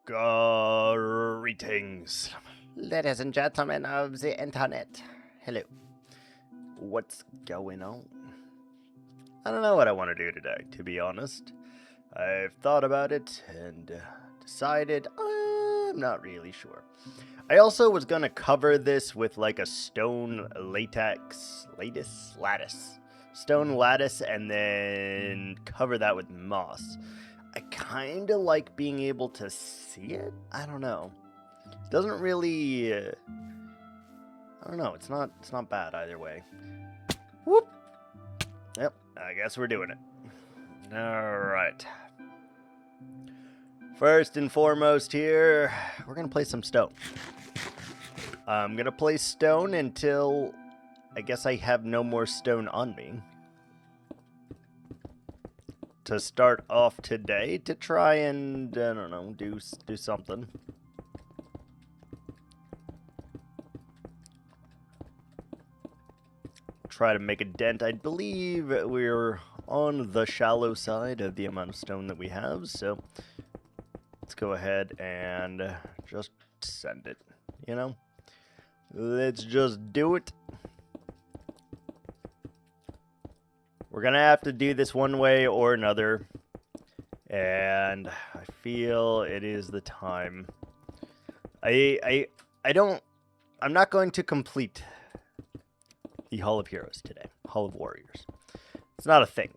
Greetings, Ladies and gentlemen of the internet. Hello. what's going on? I don't know what I want to do today, to be honest. I've thought about it and decided I'm not really sure. I also was going to cover this with like a stone lattice, stone lattice, and then cover that with moss. I kind of like being able to see it. I don't know. It doesn't really. I don't know. It's not bad either way. Whoop. Yep. I guess we're doing it. All right. First and foremost here, we're gonna play some stone. I'm gonna play stone until I guess I have no more stone on me. To start off today, to try and, I don't know, do something. Try to make a dent. I believe we're on the shallow side of the amount of stone that we have, so let's go ahead and just send it, you know? Let's just do it. We're gonna have to do this one way or another, and I feel it is the time. I'm not going to complete the Hall of Heroes today. Hall of Warriors. It's not a thing.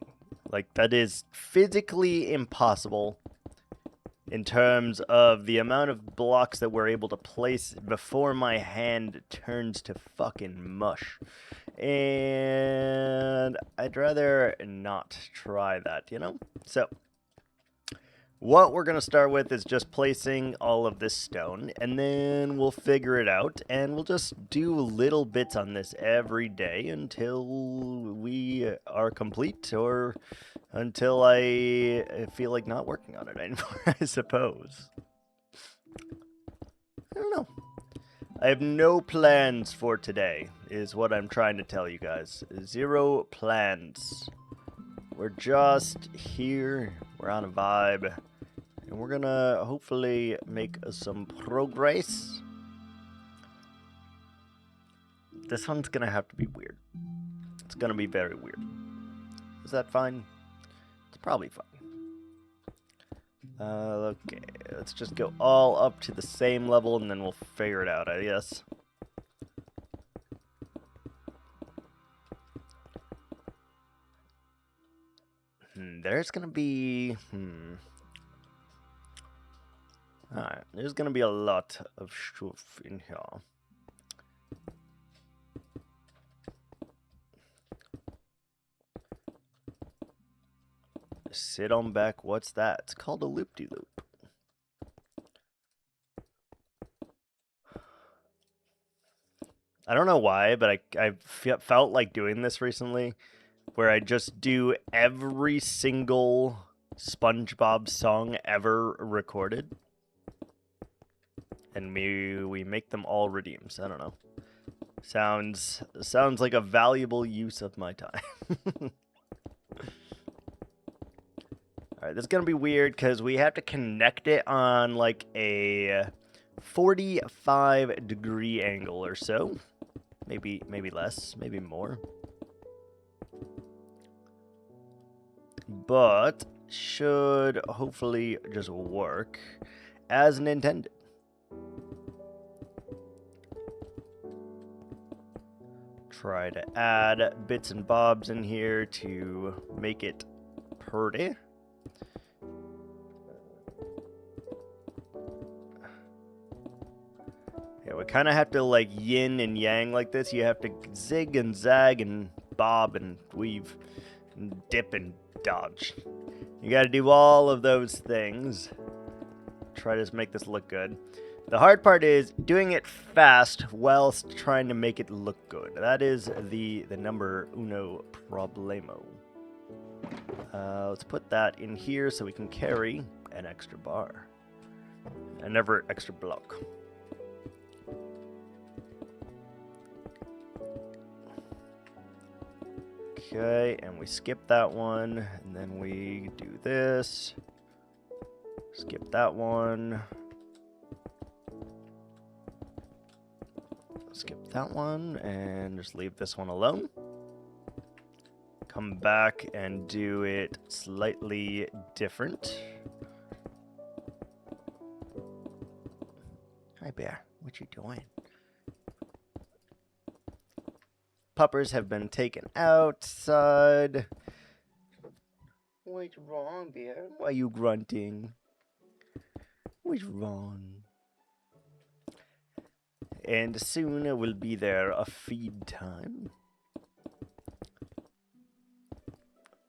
Like, that is physically impossible in terms of the amount of blocks that we're able to place before my hand turns to fucking mush. And I'd rather not try that, you know? So, what we're going to start with is just placing all of this stone, and then we'll figure it out, and we'll just do little bits on this every day until we are complete, or until I feel like not working on it anymore, I suppose. I don't know. I have no plans for today, is what I'm trying to tell you guys. 0 plans. We're just here, we're on a vibe, and we're gonna hopefully make some progress. This one's gonna have to be weird. It's gonna be very weird. Is that fine? It's probably fine. Okay, let's just go all up to the same level and then we'll figure it out, I guess. There's gonna be... Alright, there's gonna be a lot of stuff in here. Sit on back, what's that? It's called a loop-de-loop. I don't know why, but I felt like doing this recently, where I just do every single SpongeBob song ever recorded, and we make them all redeems. I don't know. Sounds like a valuable use of my time. Alright, this is going to be weird because we have to connect it on like a 45-degree angle or so. Maybe less, maybe more. But should hopefully just work as intended. Try to add bits and bobs in here to make it pretty. Yeah, we kind of have to like yin and yang like this. You have to zig and zag and bob and weave and dip and dodge. You got to do all of those things. Try to make this look good. The hard part is doing it fast whilst trying to make it look good. That is the number uno problemo. Let's put that in here so we can carry an extra bar. Another extra block. Okay, and we skip that one, and then we do this. Skip that one. skip that one and just leave this one alone. Come back and do it slightly different. Hi, Bear. What you doing? Puppers have been taken outside. What's wrong, Bear? Why are you grunting? What's wrong? And soon will be there a feed time.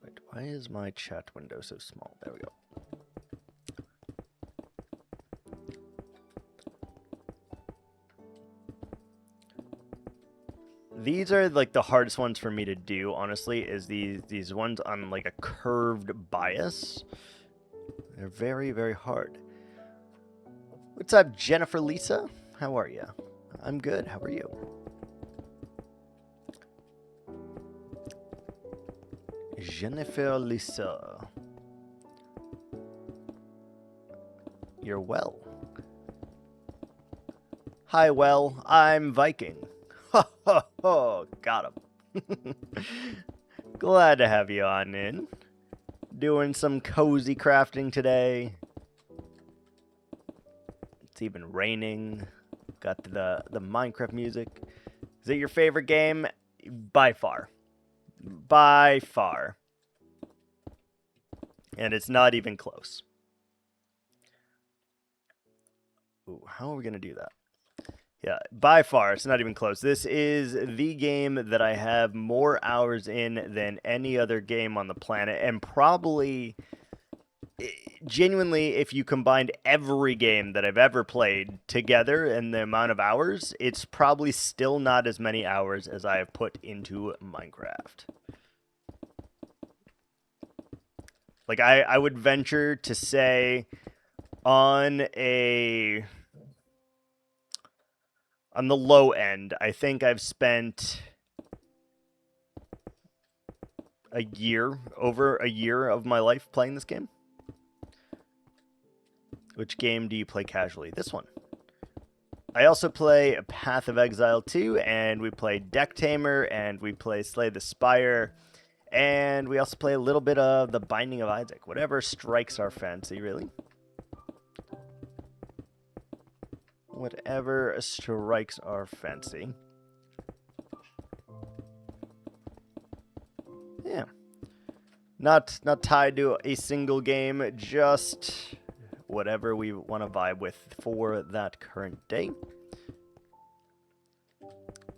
Wait, why is my chat window so small? There we go. These are like the hardest ones for me to do, honestly, is these ones on like a curved bias. They're very, very hard. What's up, Jennifer Lisa? How are you? I'm good. How are you? Jennifer Lisa. You're well. Hi, well, I'm Viking. Ho, ho, ho, got him. Glad to have you on in. Doing some cozy crafting today. It's even raining. Got the Minecraft music. Is it your favorite game? By far. By far. And it's not even close. Ooh, how are we going to do that? Yeah, by far, it's not even close. This is the game that I have more hours in than any other game on the planet. And probably, genuinely, if you combined every game that I've ever played together and the amount of hours, it's probably still not as many hours as I have put into Minecraft. Like, I would venture to say on the low end, I think I've spent over a year of my life playing this game. Which game do you play casually? This one. I also play Path of Exile 2, and we play Deck Tamer, and we play Slay the Spire, and we also play a little bit of The Binding of Isaac. Whatever strikes our fancy, really. Whatever strikes our fancy. Yeah. Not tied to a single game, just whatever we want to vibe with for that current day.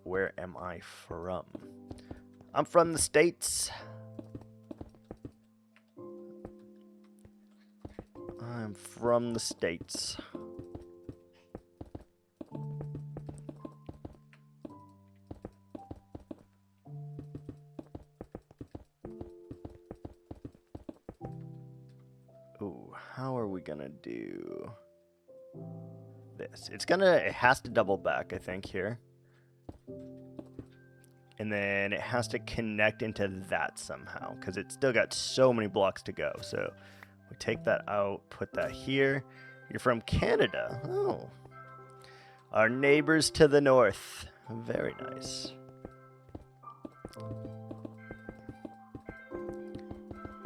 Where am I from? I'm from the States. I'm from the States. Ooh, how are we gonna do this? It has to double back, I think, here. And then it has to connect into that somehow, because it's still got so many blocks to go. So we take that out, put that here. You're from Canada. Oh. Our neighbors to the north. Very nice.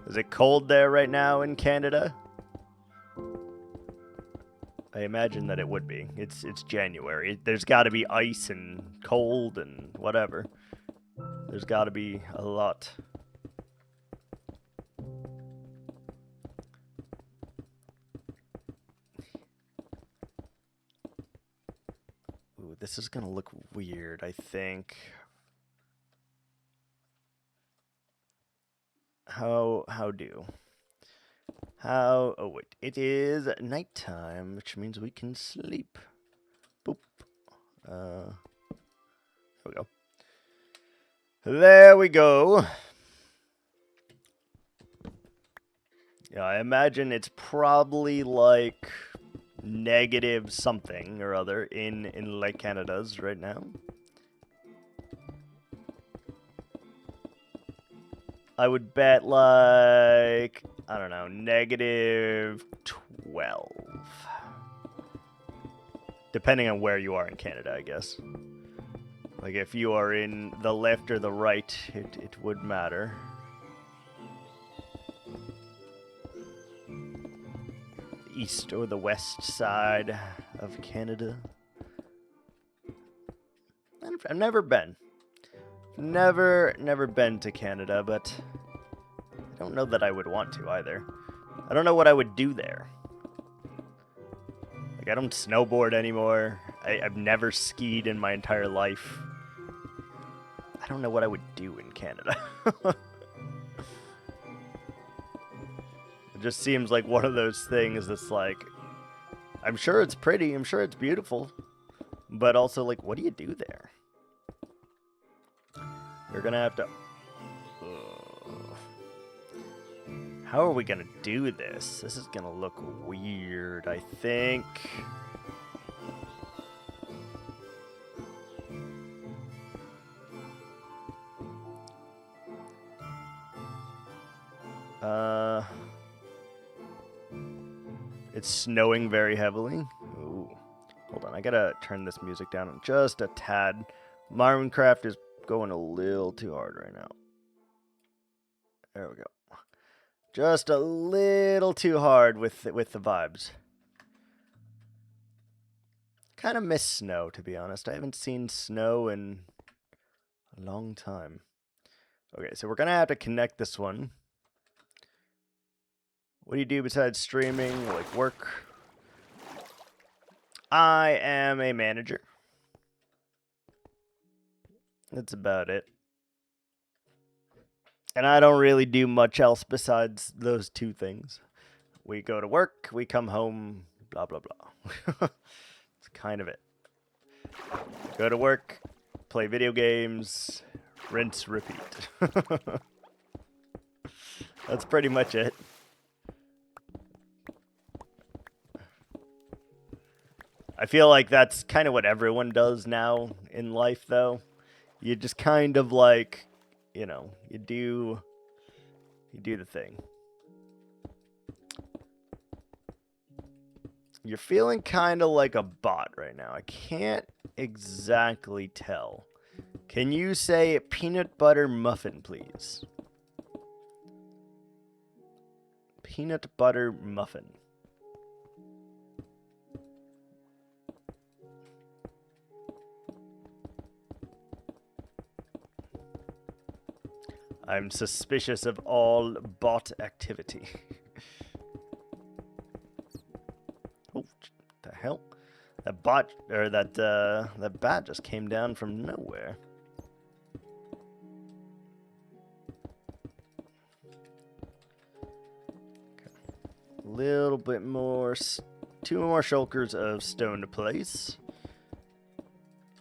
Is it cold there right now in Canada? I imagine that it would be. It's January. There's got to be ice and cold and whatever. There's got to be a lot. Ooh, this is gonna look weird, I think. Oh wait, it is nighttime, which means we can sleep. Boop. There we go. There we go. Yeah, I imagine it's probably like negative something or other in Lake Canada's right now. I would bet like, I don't know, -12. Depending on where you are in Canada, I guess. Like, if you are in the left or the right, it would matter. The east or the west side of Canada. I've never been. Never been to Canada, but I don't know that I would want to either. I don't know what I would do there. Like, I don't snowboard anymore. I've never skied in my entire life. I don't know what I would do in Canada. It just seems like one of those things that's like, I'm sure it's pretty, I'm sure it's beautiful, but also, like, what do you do there? You're gonna have to... How are we gonna do this? This is gonna look weird, I think. It's snowing very heavily. Ooh. Hold on, I gotta turn this music down just a tad. Minecraft is going a little too hard right now. There we go. Just a little too hard with the vibes. Kind of miss snow, to be honest. I haven't seen snow in a long time. Okay, so we're gonna have to connect this one. What do you do besides streaming, like work? I am a manager. That's about it. And I don't really do much else besides those two things. We go to work, we come home, blah, blah, blah. That's kind of it. Go to work, play video games, rinse, repeat. That's pretty much it. I feel like that's kind of what everyone does now in life, though. You just kind of like, you know, you do the thing. You're feeling kind of like a bot right now. I can't exactly tell. Can you say peanut butter muffin, please? Peanut butter muffin. I'm suspicious of all bot activity. Oh, what the hell? That bot, or that bat just came down from nowhere. Okay. A little bit more, 2 more shulkers of stone to place.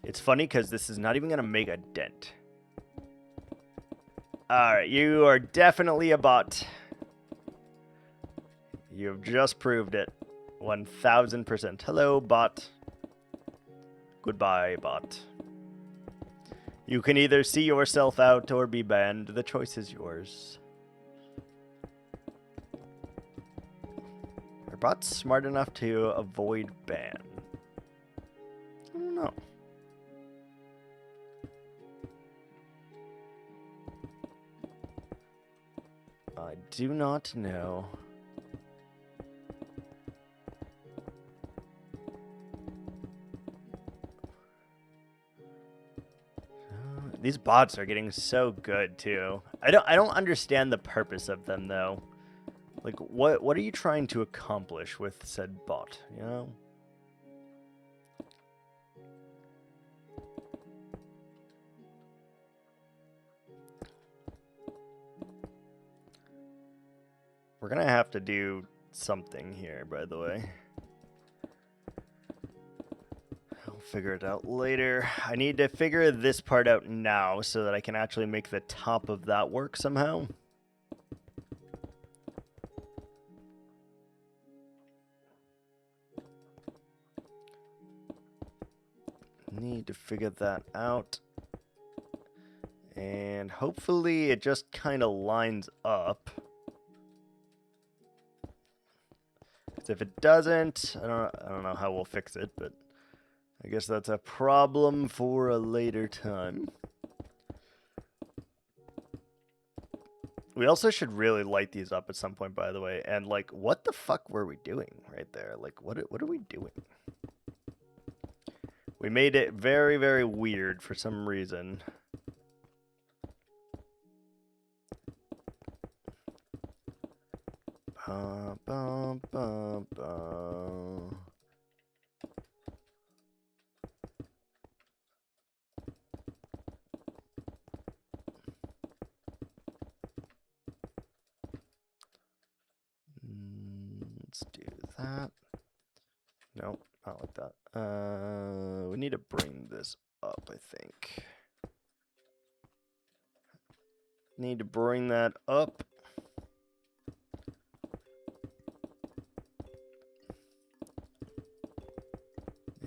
It's funny because this is not even going to make a dent. Alright, you are definitely a bot. You've just proved it. 1000%. Hello, bot. Goodbye, bot. You can either see yourself out or be banned. The choice is yours. Are bots smart enough to avoid ban? I don't know. I do not know. These bots are getting so good too. I don't understand the purpose of them though. Like what are you trying to accomplish with said bot, you know? We're gonna have to do something here, by the way. I'll figure it out later. I need to figure this part out now so that I can actually make the top of that work somehow. Need to figure that out. And hopefully it just kind of lines up. If it doesn't, I don't know how we'll fix it, but I guess that's a problem for a later time. We also should really light these up at some point, by the way. And, like, what the fuck were we doing right there? Like, what are we doing? We made it very, very weird for some reason. Bum, bum, bum, bum. Let's do that. Nope, not like that. We need to bring this up, I think. Need to bring that up.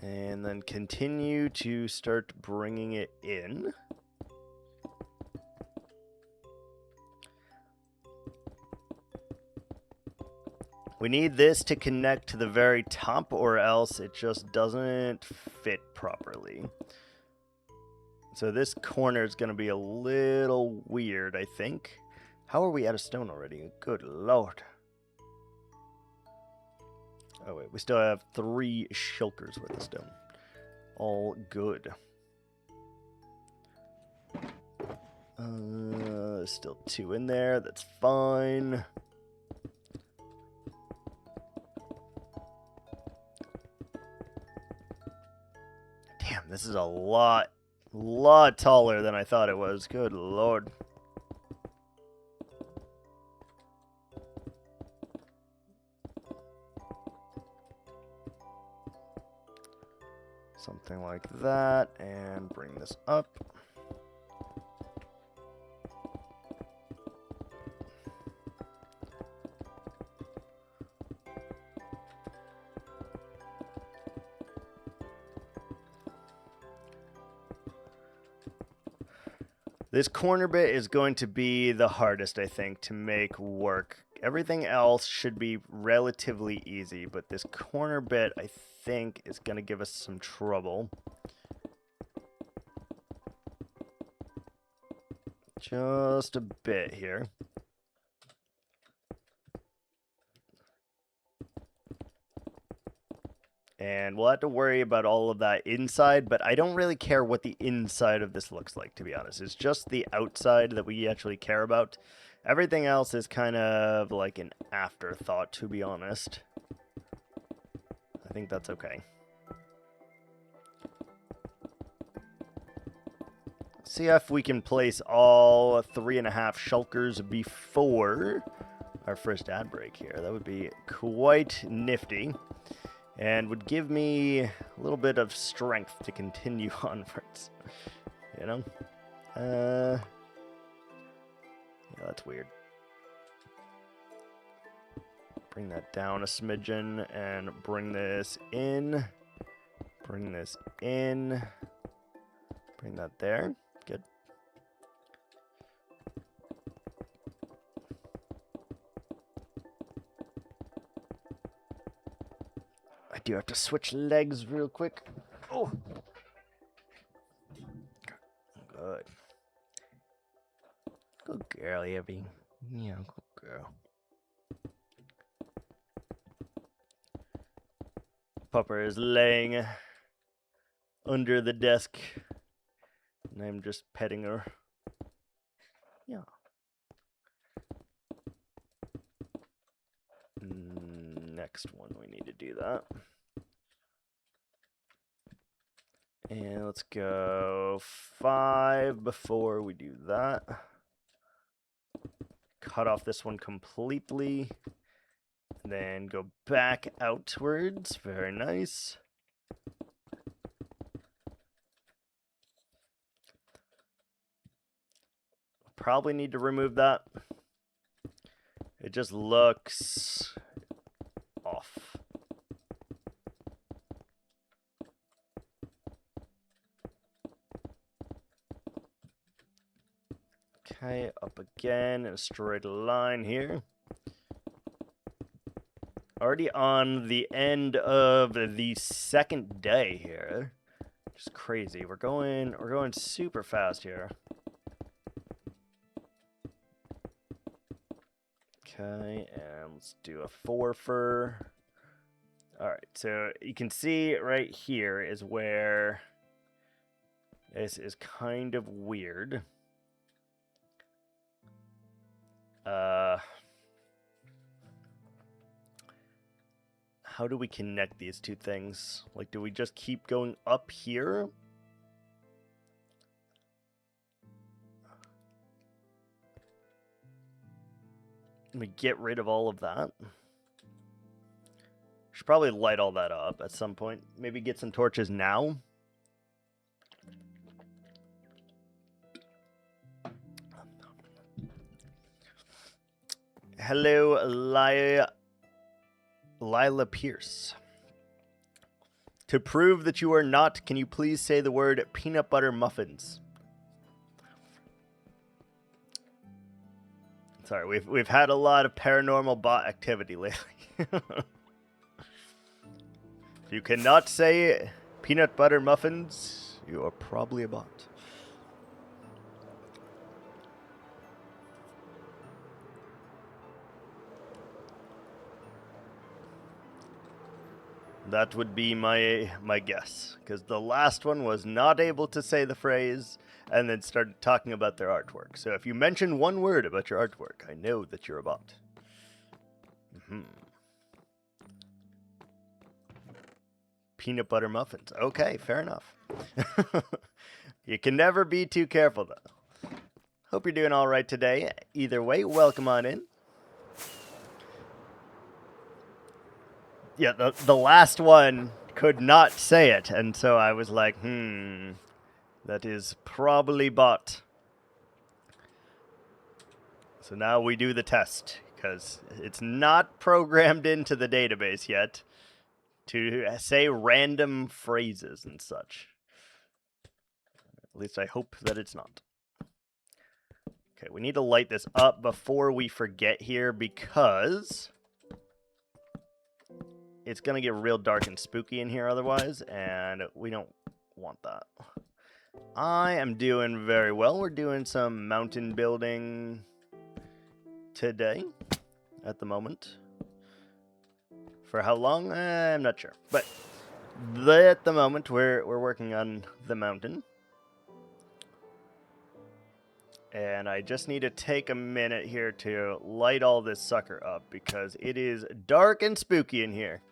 And then continue to start bringing it in. We need this to connect to the very top, or else it just doesn't fit properly. So this corner is going to be a little weird, I think. How are we out of stone already? Good lord. Oh wait, we still have 3 shulkers worth of stone. All good. There's still 2 in there, that's fine. Damn, this is a lot taller than I thought it was. Good lord. Something like that, and bring this up. This corner bit is going to be the hardest, I think, to make work. Everything else should be relatively easy, but this corner bit, I think, is going to give us some trouble. Just a bit here. And we'll have to worry about all of that inside, but I don't really care what the inside of this looks like, to be honest. It's just the outside that we actually care about. Everything else is kind of like an afterthought, to be honest. I think that's okay. See if we can place all 3.5 shulkers before our first ad break here. That would be quite nifty. And would give me a little bit of strength to continue onwards. You know? Yeah, that's weird. Bring that down a smidgen and bring this in. Bring this in. Bring that there. Good. I do have to switch legs real quick. Oh. Good. Good girl, Evie. Yeah, good girl. Pupper is laying under the desk, and I'm just petting her. Yeah. Next one, we need to do that. And let's go 5 before we do that. Cut off this one completely. Then go back outwards. Very nice. Probably need to remove that. It just looks off. Okay, up again in a straight line here. Already on the end of the second day here. Just crazy. We're going super fast here. Okay, and let's do a 4 fur. Alright, so you can see right here is where this is kind of weird. How do we connect these two things? Like, do we just keep going up here? We get rid of all of that. Should probably light all that up at some point. Maybe get some torches now. Hello, Lila Pierce. To prove that you are not, can you please say the word peanut butter muffins? Sorry, we've had a lot of paranormal bot activity lately. If you cannot say peanut butter muffins, you are probably a bot. That would be my guess, because the last one was not able to say the phrase and then started talking about their artwork. So if you mention one word about your artwork, I know that you're a bot. Peanut butter muffins. Okay, fair enough. You can never be too careful, though. Hope you're doing all right today. Either way, welcome on in. Yeah, the last one could not say it, and so I was like, that is probably bot. So now we do the test, because it's not programmed into the database yet to say random phrases and such. At least I hope that it's not. Okay, we need to light this up before we forget here, because it's going to get real dark and spooky in here otherwise, and we don't want that. I am doing very well. We're doing some mountain building today at the moment. For how long? I'm not sure. But at the moment, we're working on the mountain. And I just need to take a minute here to light all this sucker up, because it is dark and spooky in here.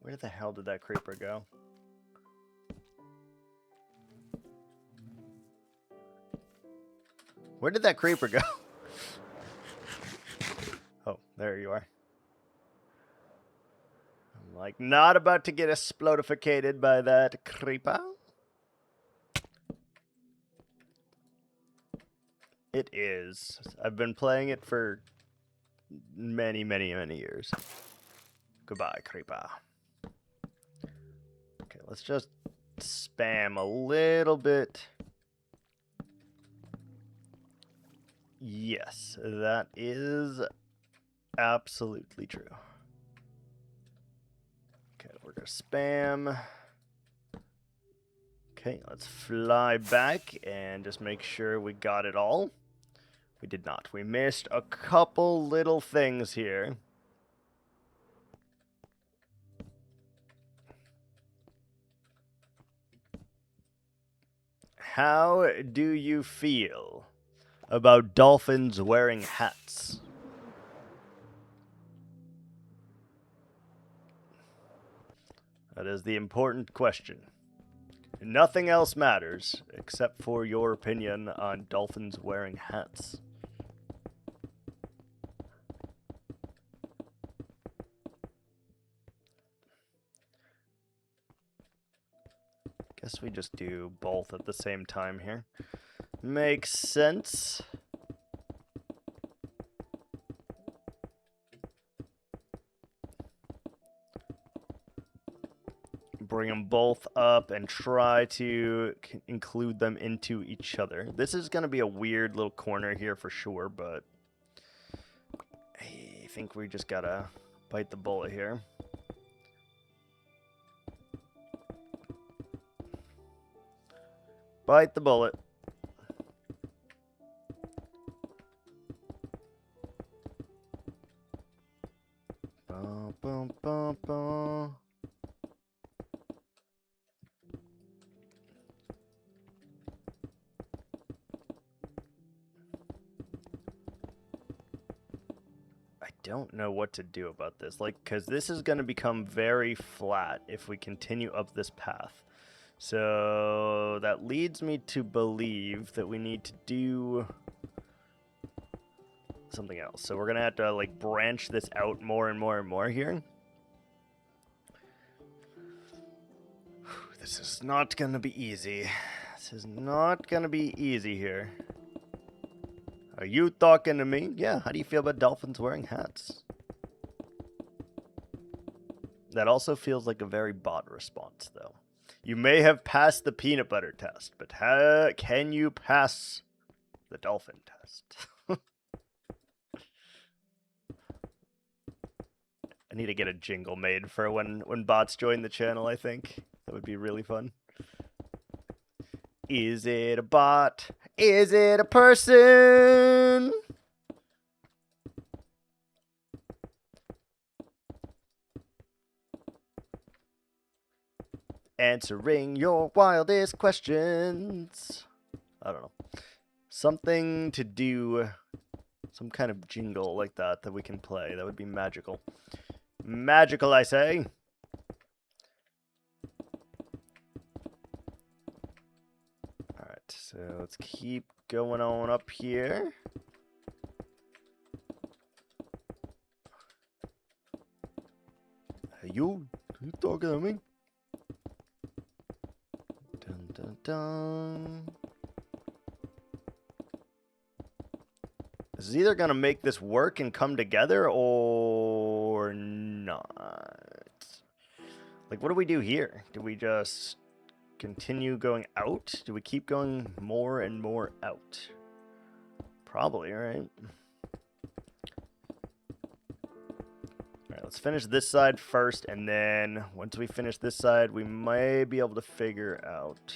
Where the hell did that creeper go? Where did that creeper go? Oh, there you are. I'm like, not about to get explodificated by that creeper. It is. I've been playing it for many, many, many years. Goodbye, creeper. Okay, let's just spam a little bit. Yes, that is absolutely true. Okay, we're gonna spam. Okay, let's fly back and just make sure we got it all. We did not. We missed a couple little things here. How do you feel about dolphins wearing hats? That is the important question. Nothing else matters except for your opinion on dolphins wearing hats. Guess we just do both at the same time here. Makes sense. bring them both up and try to include them into each other. This is going to be a weird little corner here for sure, but I think we just got to bite the bullet here. Bite the bullet. Bum, bum, bum, bum. I don't know what to do about this, like, because this is going to become very flat if we continue up this path. So that leads me to believe that we need to do something else. So we're going to have to, like, branch this out more and more and more here. This is not going to be easy. This is not going to be easy here. Are you talking to me? Yeah, how do you feel about dolphins wearing hats? That also feels like a very bot response, though. You may have passed the peanut butter test, but can you pass the dolphin test? I need to get a jingle made for when bots join the channel, I think. That would be really fun. Is it a bot? Is it a person? Answering your wildest questions. I don't know. Something to do, some kind of jingle like that we can play. That would be magical. Magical, I say. Alright, so let's keep going on up here. Hey, you talking to me? Dun, dun, dun. This is either going to make this work and come together or not. Like, what do we do here? Do we just continue going out? Do we keep going more and more out? Probably, right? Alright, let's finish this side first, and then once we finish this side, we may be able to figure out...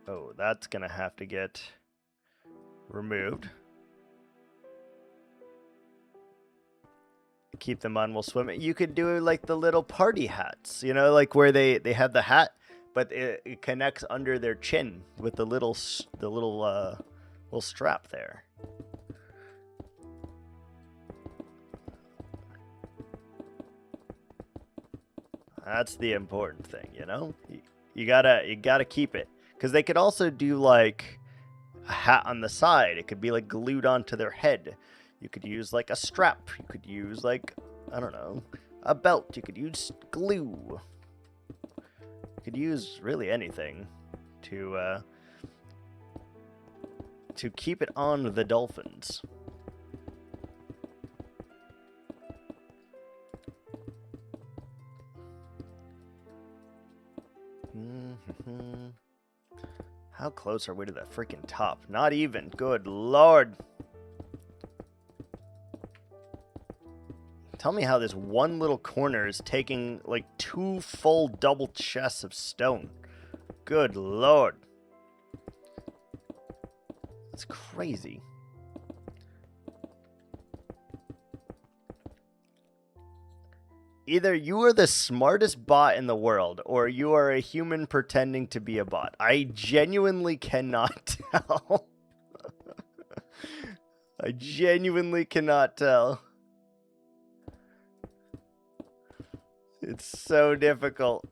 Oh, that's going to have to get removed. Keep them on while swimming. You could do like the little party hats, you know, like where they have the hat, but it connects under their chin with the little strap there. That's the important thing, you know. You gotta keep it, because they could also do like a hat on the side. It could be like glued onto their head. You could use like a strap. You could use like, I don't know, a belt. You could use glue. You could use really anything to keep it on the dolphins. How close are we to the freaking top? Not even. Good Lord. Tell me how this one little corner is taking like 2 full double chests of stone. Good Lord. That's crazy. Either you are the smartest bot in the world, or you are a human pretending to be a bot. I genuinely cannot tell. I genuinely cannot tell. It's so difficult.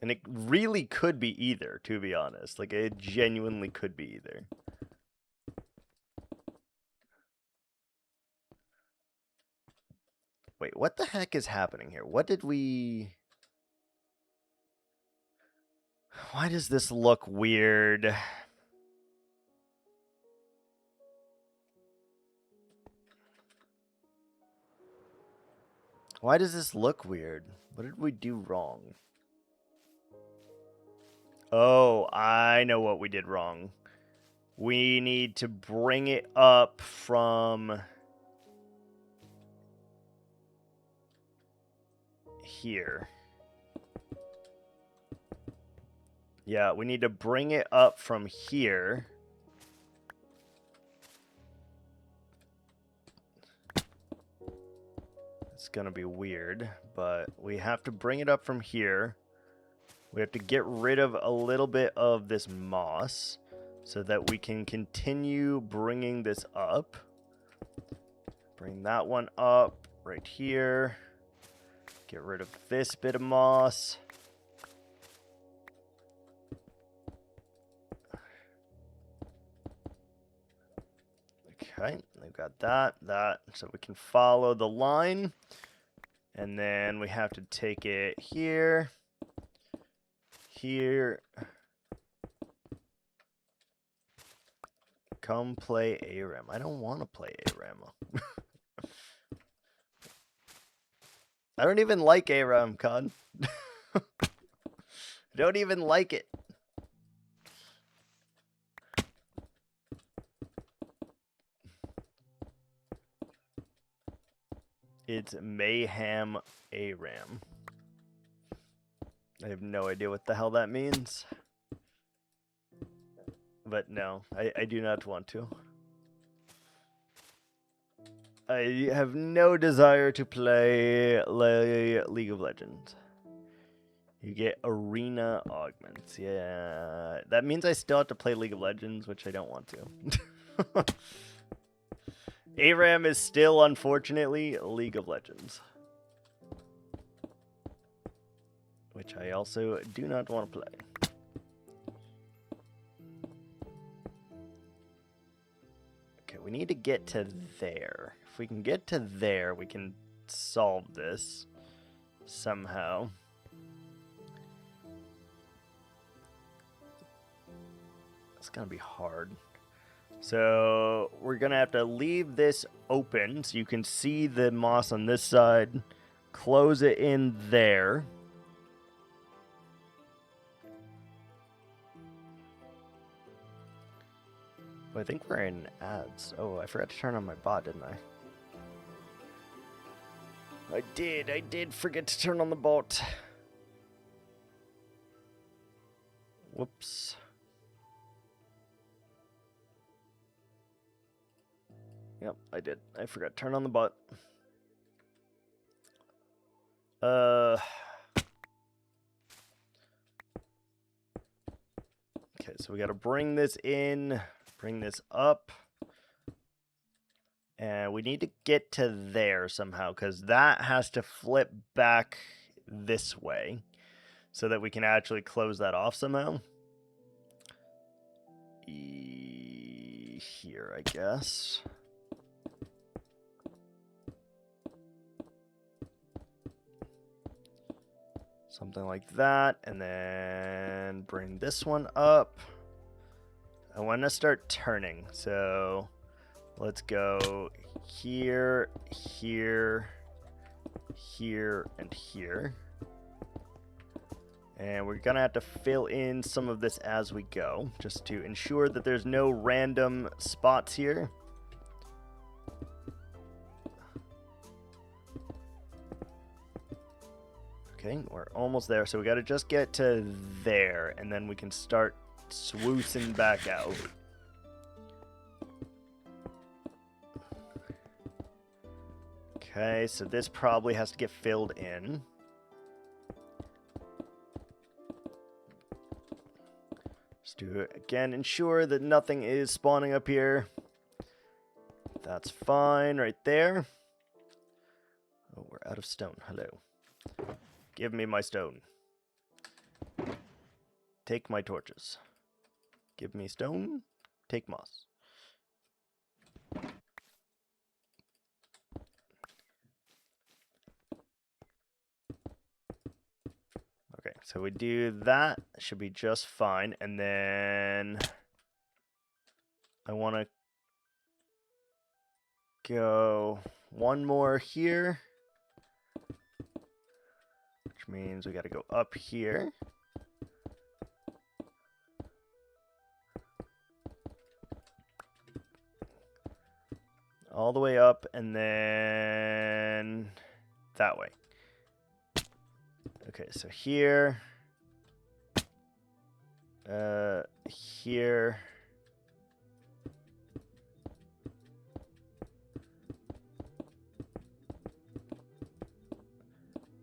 And it really could be either, to be honest. Like, it genuinely could be either. Wait, what the heck is happening here? What did we... Why does this look weird? Why does this look weird? What did we do wrong? Oh, I know what we did wrong. We need to bring it up from here. Yeah, we need to bring it up from here. It's gonna be weird, but we have to bring it up from here. We have to get rid of a little bit of this moss so that we can continue bringing this up. Bring that one up right here. Get rid of this bit of moss. Okay, we've got that, so we can follow the line. And then we have to take it here, here. Come play ARAM. I don't want to play ARAM. I don't even like ARAM, Con. I don't even like it. It's Mayhem ARAM. I have no idea what the hell that means. But no, I do not want to. I have no desire to play League of Legends. You get arena augments. Yeah, that means I still have to play League of Legends, which I don't want to. ARAM is still, unfortunately, League of Legends. Which I also do not want to play. Okay, we need to get to there. If we can get to there, we can solve this somehow. It's gonna be hard. So we're gonna have to leave this open so you can see the moss on this side. Close it in there. I think we're in ads. Oh, I forgot to turn on my bot, didn't I? I did forget to turn on the bot. Whoops. Yep, I did. I forgot to turn on the bot. Okay, so we gotta bring this in, bring this up. And we need to get to there somehow, because that has to flip back this way so that we can actually close that off somehow. Here, I guess. Something like that, and then bring this one up. I want to start turning, so let's go here, here, here, and here. And we're gonna have to fill in some of this as we go, just to ensure that there's no random spots here. Okay, we're almost there, so we gotta just get to there, and then we can start swoosing back out. Okay, so this probably has to get filled in. Just to, again, ensure that nothing is spawning up here. That's fine right there. Oh, we're out of stone. Hello. Give me my stone. Take my torches. Give me stone. Take moss. Okay, so we do that. Should be just fine. And then I want to go one more here. means we got to go up here. All the way up, and then that way. Okay, so here, here,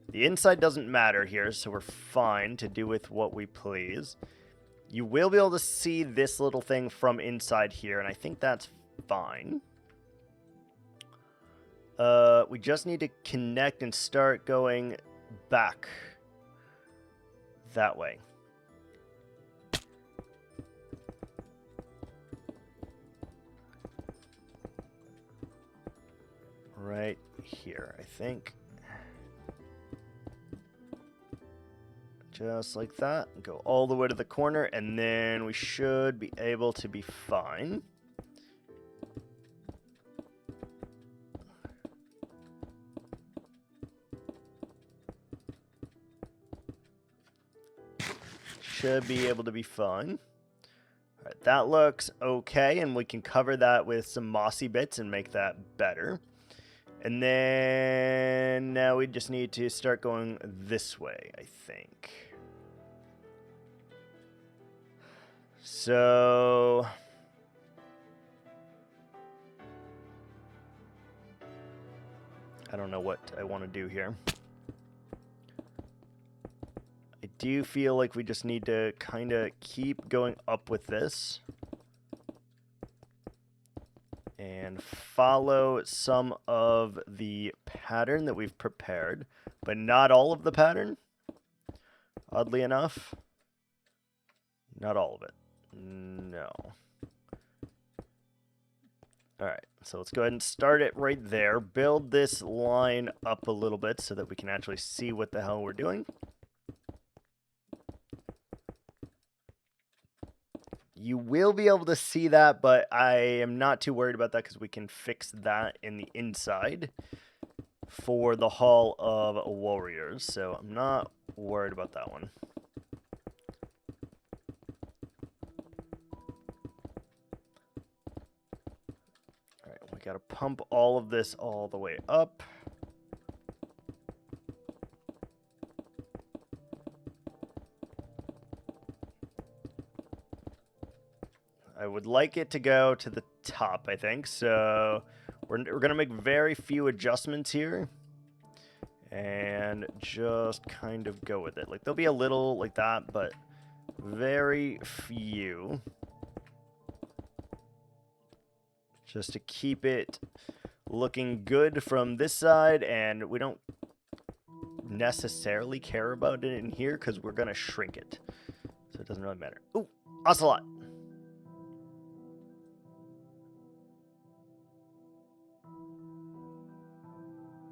the inside doesn't matter here, so we're fine to do with what we please. You will be able to see this little thing from inside here, and I think that's fine. We just need to connect and start going back that way. Right here, I think. Just like that. Go all the way to the corner, and then we should be able to be fine. Should be able to be fine. All right, that looks okay, and we can cover that with some mossy bits and make that better. And then now we just need to start going this way, I think. So I don't know what I want to do here. I do feel like we just need to kind of keep going up with this and follow some of the pattern that we've prepared, but not all of the pattern, oddly enough. Not all of it. No. Alright, so let's go ahead and start it right there. Build this line up a little bit so that we can actually see what the hell we're doing. You will be able to see that, but I am not too worried about that because we can fix that in the inside for the Hall of Warriors. So I'm not worried about that one. All right, we got to pump all of this all the way up. I would like it to go to the top, I think. So we're going to make very few adjustments here and just kind of go with it. Like, there'll be a little like that, but very few. Just to keep it looking good from this side, and we don't necessarily care about it in here because we're going to shrink it. So it doesn't really matter. Ooh, ocelot.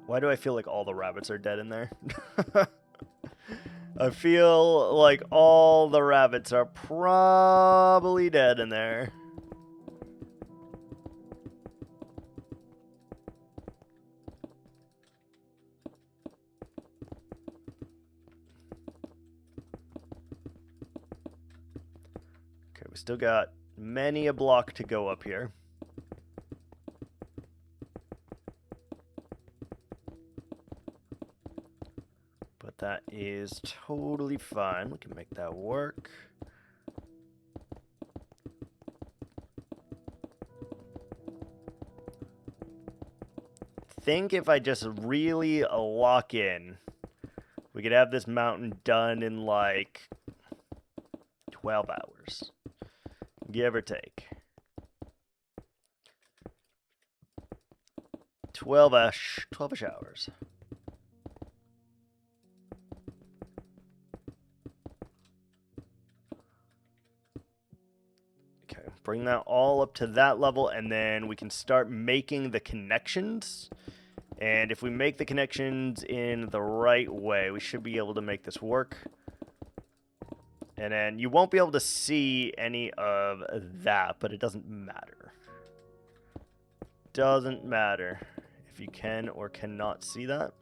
Why do I feel like all the rabbits are dead in there? I feel like all the rabbits are probably dead in there. Okay, we still got many a block to go up here. That is totally fine. We can make that work. I think if I just really lock in, we could have this mountain done in like 12 hours, give or take. 12-ish hours. Bring that all up to that level, and then we can start making the connections. And if we make the connections in the right way, we should be able to make this work. And then you won't be able to see any of that, but it doesn't matter. Doesn't matter if you can or cannot see that.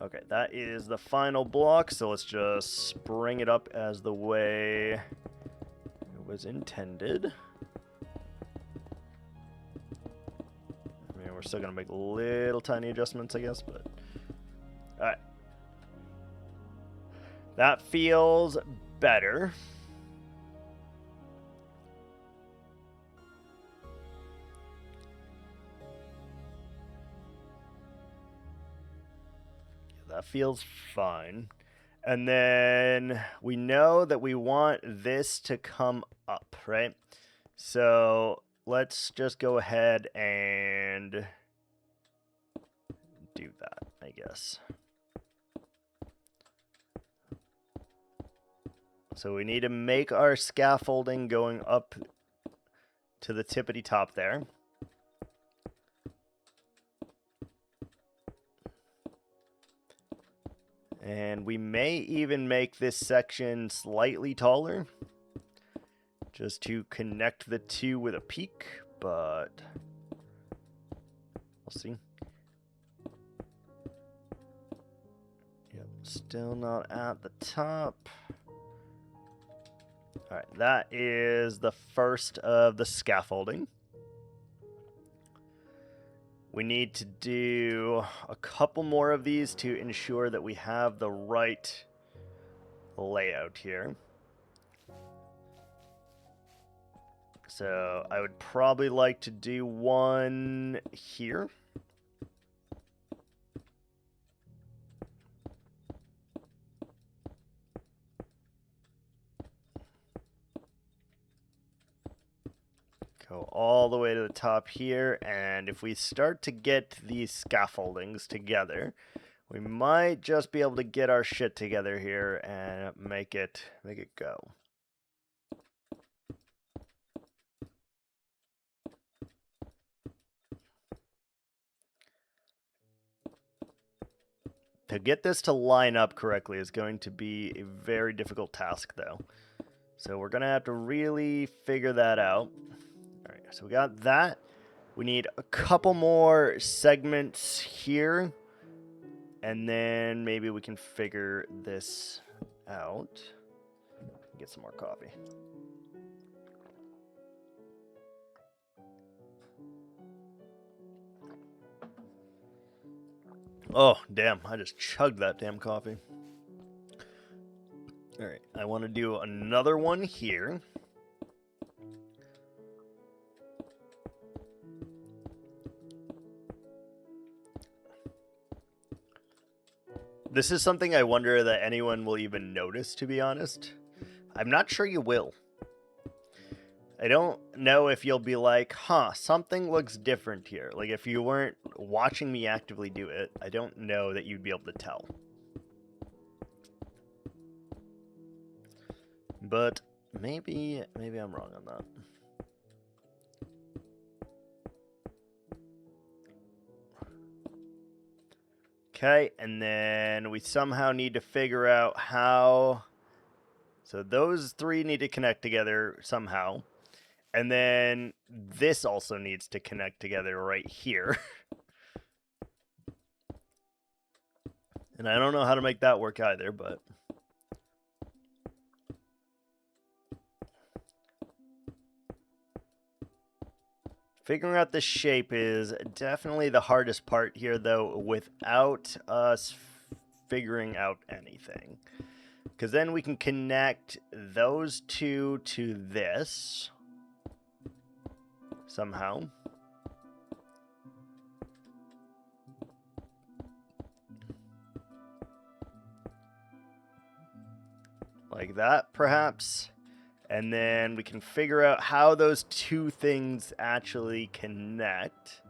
Okay, that is the final block, so let's just bring it up as the way it was intended. I mean, we're still going to make little tiny adjustments, I guess, but... Alright. That feels better. That feels fine. And then we know that we want this to come up, right? So let's just go ahead and do that, I guess. So we need to make our scaffolding going up to the tippity top there. And we may even make this section slightly taller, just to connect the two with a peak, but we'll see. Yep, still not at the top. Alright, that is the first of the scaffolding. We need to do a couple more of these to ensure that we have the right layout here. So I would probably like to do one here. Go all the way to the top here, and if we start to get these scaffoldings together, we might just be able to get our shit together here and make it go. To get this to line up correctly is going to be a very difficult task, though. So we're going to have to really figure that out. All right, so we got that. We need a couple more segments here. And then maybe we can figure this out. Get some more coffee. Oh, damn. I just chugged that damn coffee. All right. I want to do another one here. This is something I wonder that anyone will even notice, to be honest. I'm not sure you will. I don't know if you'll be like, huh, something looks different here. Like, if you weren't watching me actively do it, I don't know that you'd be able to tell. But maybe I'm wrong on that. Okay, and then we somehow need to figure out how... So those three need to connect together somehow. And then this also needs to connect together right here. And I don't know how to make that work either, but... Figuring out the shape is definitely the hardest part here, though, without us figuring out anything. Because then we can connect those two to this somehow. Like that, perhaps. And then we can figure out how those two things actually connect.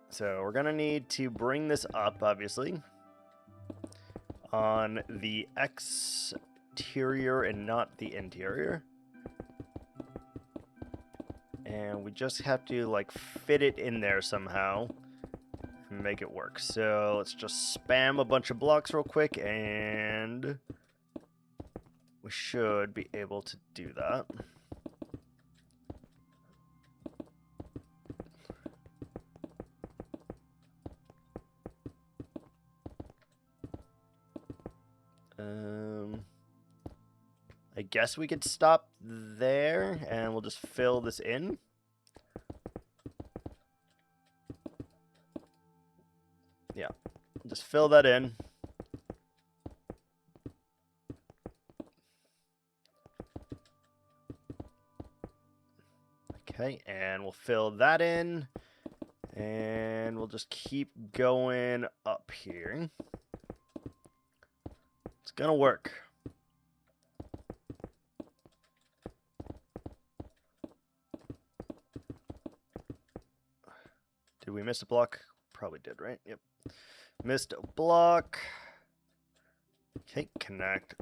So we're going to need to bring this up, obviously, on the exterior and not the interior. And we just have to, like, fit it in there somehow and make it work. So let's just spam a bunch of blocks real quick, and we should be able to do that. I guess we could stop there, and we'll just fill this in. Yeah, just fill that in. Okay, and we'll fill that in. And we'll just keep going up here. It's gonna work. Did we miss a block? Probably did, right? Yep. Missed a block. Okay, connect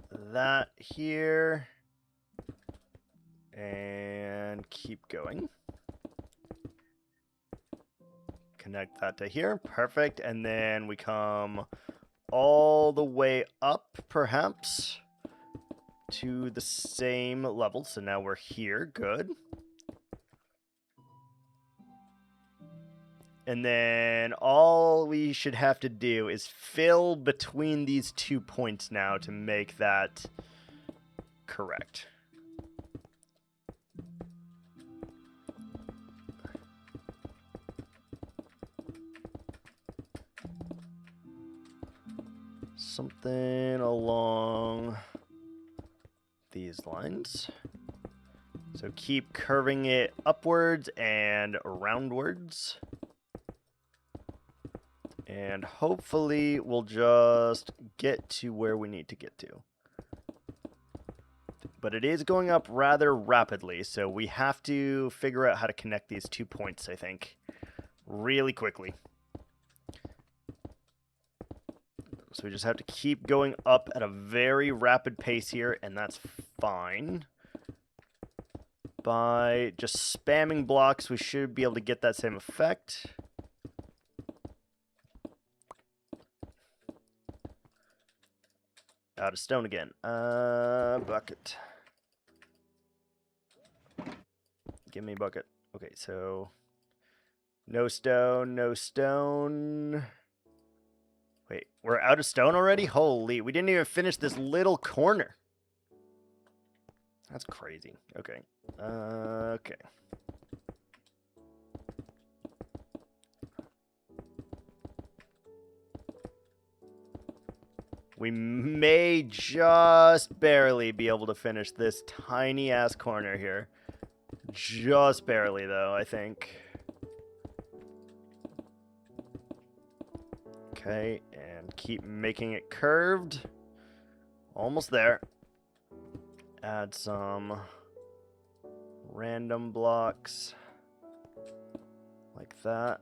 that here. And keep going. Connect that to here. Perfect. And then we come all the way up, perhaps, to the same level. So now we're here. Good. And then all we should have to do is fill between these 2 points now to make that correct. Something along these lines. So keep curving it upwards and aroundwards. And hopefully we'll just get to where we need to get to. But it is going up rather rapidly, so we have to figure out how to connect these 2 points, I think, really quickly. So we just have to keep going up at a very rapid pace here, and that's fine. By just spamming blocks, we should be able to get that same effect. Out of stone again. Bucket. Give me a bucket. Okay, so no stone, no stone. Wait, we're out of stone already? Holy, we didn't even finish this little corner. That's crazy. Okay. Okay. We may just barely be able to finish this tiny ass corner here. Just barely, though, I think. Okay, and keep making it curved. Almost there. Add some random blocks like that.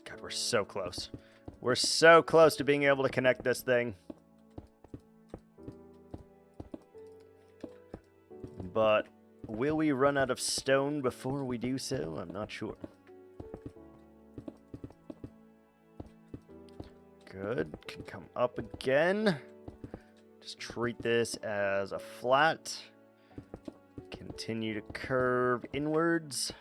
God, we're so close. We're so close to being able to connect this thing. But will we run out of stone before we do so? I'm not sure. Good. Can come up again. Just treat this as a flat. Continue to curve inwards.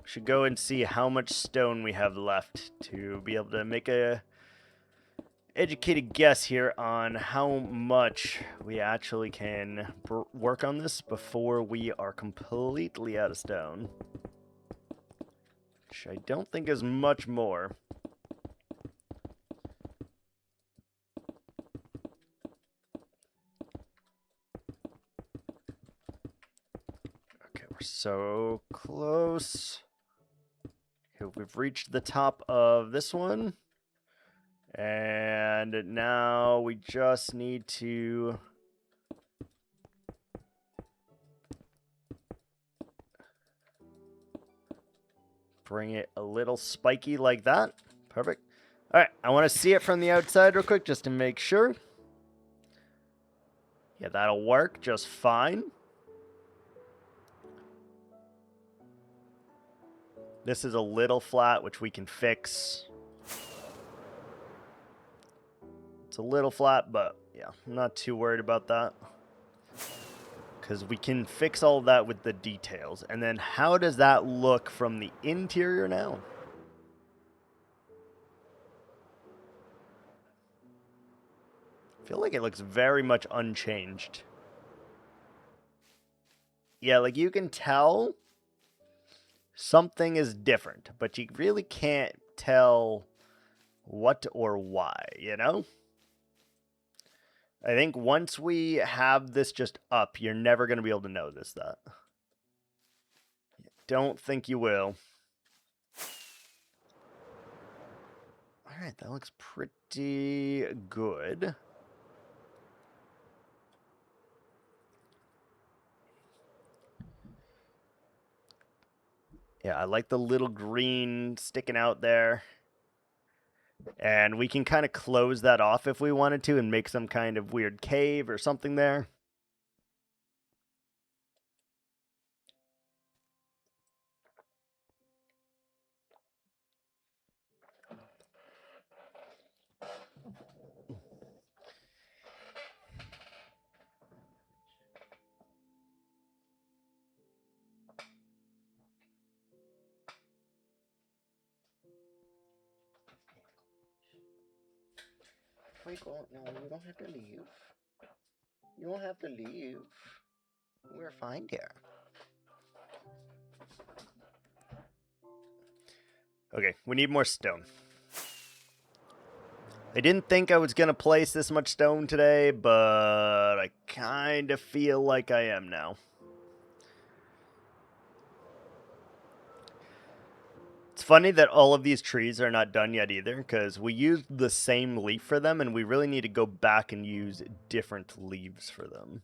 Should go and see how much stone we have left to be able to make a educated guess here on how much we actually can work on this before we are completely out of stone. Which I don't think is much more. Okay, we're so close. Okay, we've reached the top of this one. And now we just need to bring it a little spiky like that. Perfect. All right, I want to see it from the outside real quick just to make sure. Yeah, that'll work just fine. This is a little flat, which we can fix. It's a little flat, but yeah, I'm not too worried about that. Because we can fix all of that with the details. And then how does that look from the interior now? I feel like it looks very much unchanged. Yeah, like you can tell something is different, but you really can't tell what or why, you know? I think once we have this just up, you're never going to be able to notice that. Don't think you will. Alright, that looks pretty good. Yeah, I like the little green sticking out there. And we can kind of close that off if we wanted to and make some kind of weird cave or something there. Wait, no, you don't have to leave. You don't have to leave. We're fine here. Okay, we need more stone. I didn't think I was going to place this much stone today, but I kind of feel like I am now. It's funny that all of these trees are not done yet either, because we used the same leaf for them, and we really need to go back and use different leaves for them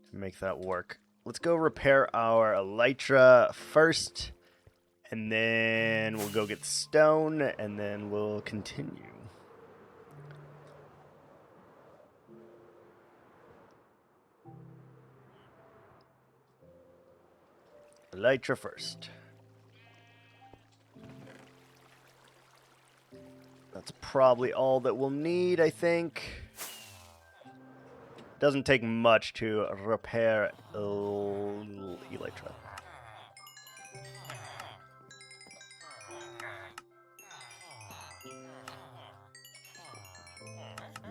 to make that work. Let's go repair our elytra first, and then we'll go get stone, and then we'll continue. Elytra first. That's probably all that we'll need, I think. Doesn't take much to repair elytra.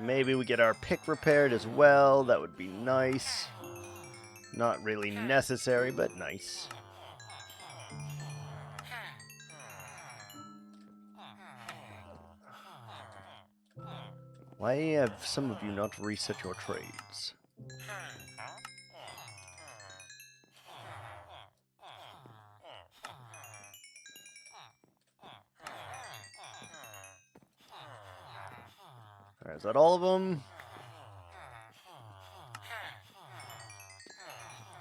Maybe we get our pick repaired as well. That would be nice. Not really necessary, but nice. Why have some of you not reset your trades? Alright, is that all of them?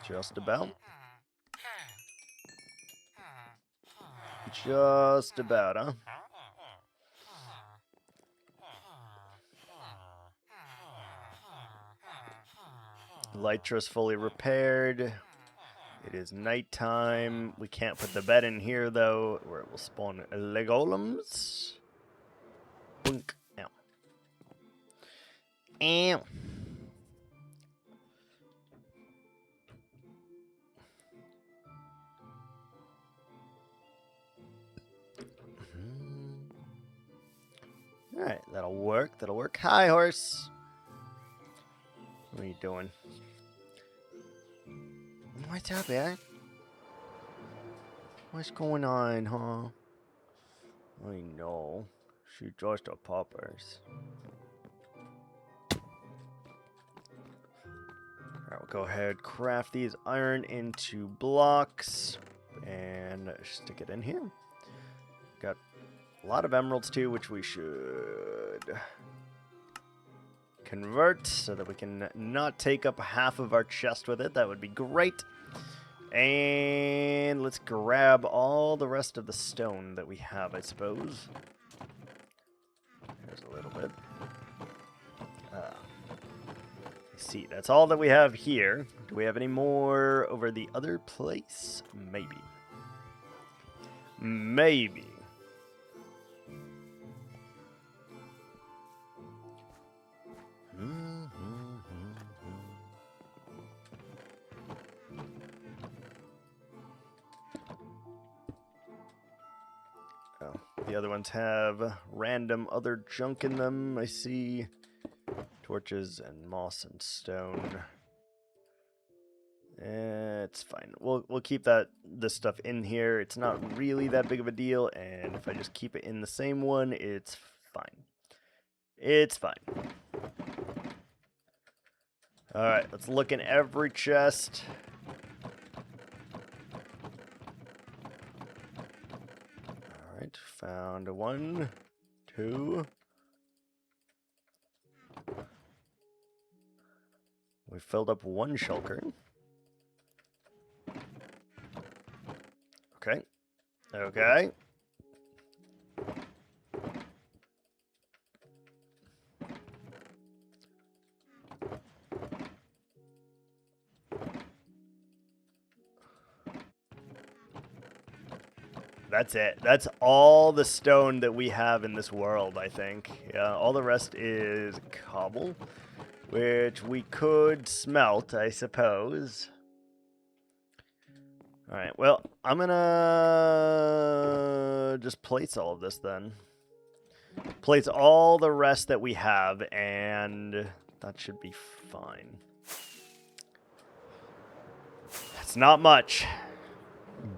Just about. Just about, huh? Elytra's fully repaired. It is nighttime. We can't put the bed in here, though, where it will spawn legolems. Boink. Ow. Ow. Alright, that'll work. That'll work. Hi, horse. What are you doing? What's up, Eric? What's going on, huh? I know. She just a poppers. Alright, we'll go ahead, craft these iron into blocks, and stick it in here. Got a lot of emeralds too, which we should convert so that we can not take up half of our chest with it. That would be great. And let's grab all the rest of the stone that we have, I suppose. There's a little bit. See, that's all that we have here. Do we have any more over the other place? Maybe. Maybe. The other ones have random other junk in them. I see torches and moss and stone. It's fine. We'll keep this stuff in here. It's not really that big of a deal, and if I just keep it in the same one, it's fine. It's fine. Alright, let's look in every chest. Alright, found one, two. We filled up one shulker. Okay. Okay. That's it. That's all the stone that we have in this world, I think. Yeah, all the rest is cobble, which we could smelt, I suppose. Alright, well, I'm gonna just place all of this then. Place all the rest that we have, and that should be fine. It's not much,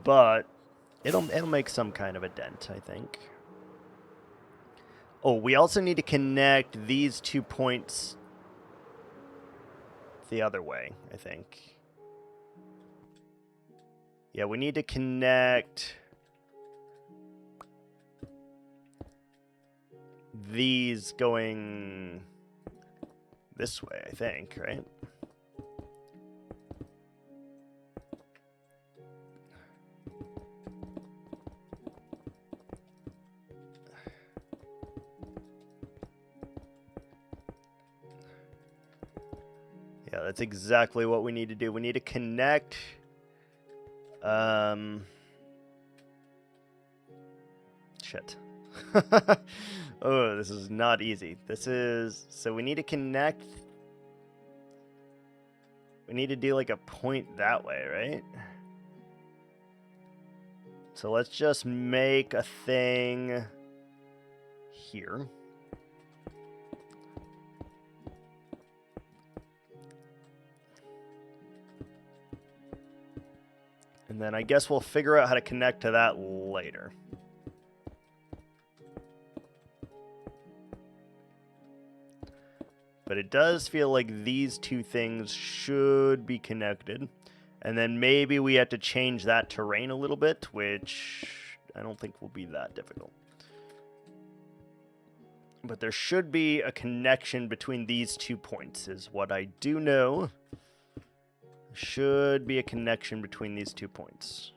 but it'll make some kind of a dent, I think. Oh, we also need to connect these 2 points the other way, I think. Yeah, we need to connect these going this way, I think, right? Yeah, that's exactly what we need to do. We need to connect shit. Oh, this is not easy. So we need to connect. We need to do like a point that way, right? So let's just make a thing here. And then I guess we'll figure out how to connect to that later. But it does feel like these two things should be connected. And then maybe we have to change that terrain a little bit, which I don't think will be that difficult. But there should be a connection between these 2 points, is what I do know. Should be a connection between these 2 points.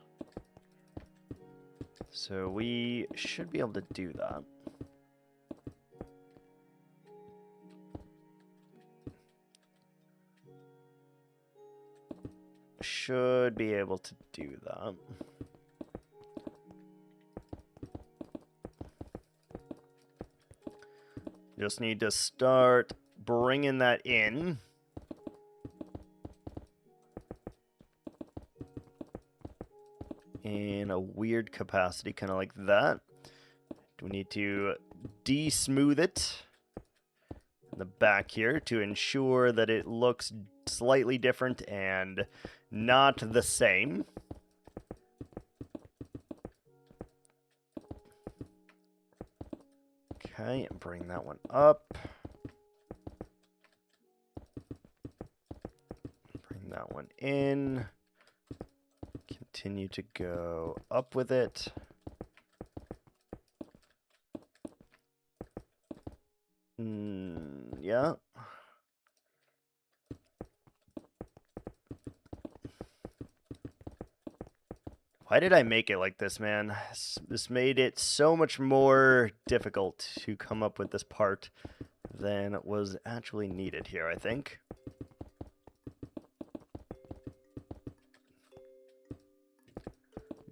So we should be able to do that. Should be able to do that. Just need to start bringing that in. In a weird capacity, kind of like that. We need to de-smooth it in the back here to ensure that it looks slightly different and not the same. Okay, and bring that one up. Bring that one in. Continue to go up with it. Yeah. Why did I make it like this, man? This made it so much more difficult to come up with this part than was actually needed here, I think.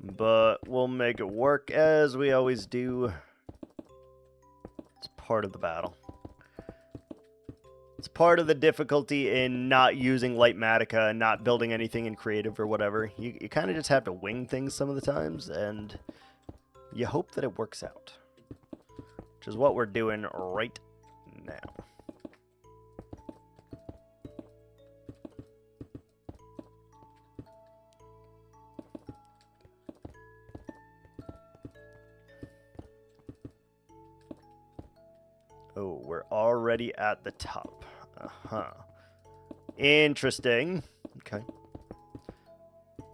But we'll make it work as we always do. It's part of the battle. It's part of the difficulty in not using Lightmatica and not building anything in creative or whatever. You kind of just have to wing things some of the times, and you hope that it works out. which is what we're doing right now. Oh, we're already at the top. Uh-huh. Interesting. Okay.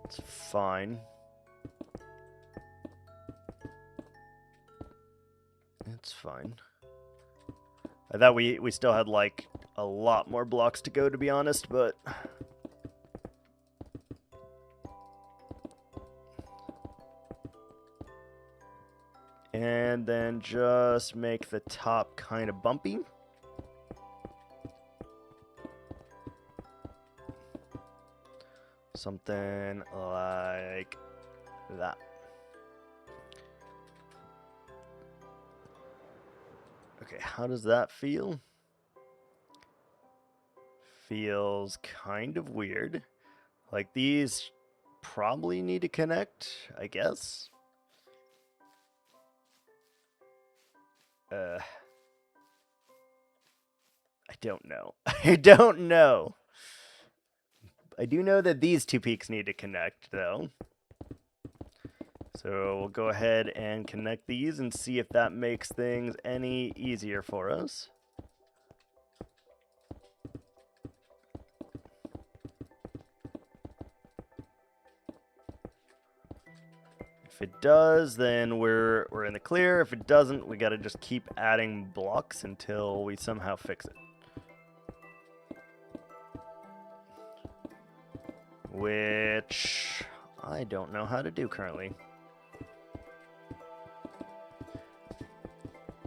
It's fine. It's fine. I thought we still had, like, a lot more blocks to go, to be honest, but... And then just make the top kind of bumpy. Something like that. Okay, how does that feel? Feels kind of weird. Like these probably need to connect, I guess. I don't know. I don't know. I do know that these two peaks need to connect, though. So we'll go ahead and connect these and see if that makes things any easier for us. If it does, then we're in the clear. If it doesn't, we gotta just keep adding blocks until we somehow fix it. Which I don't know how to do currently.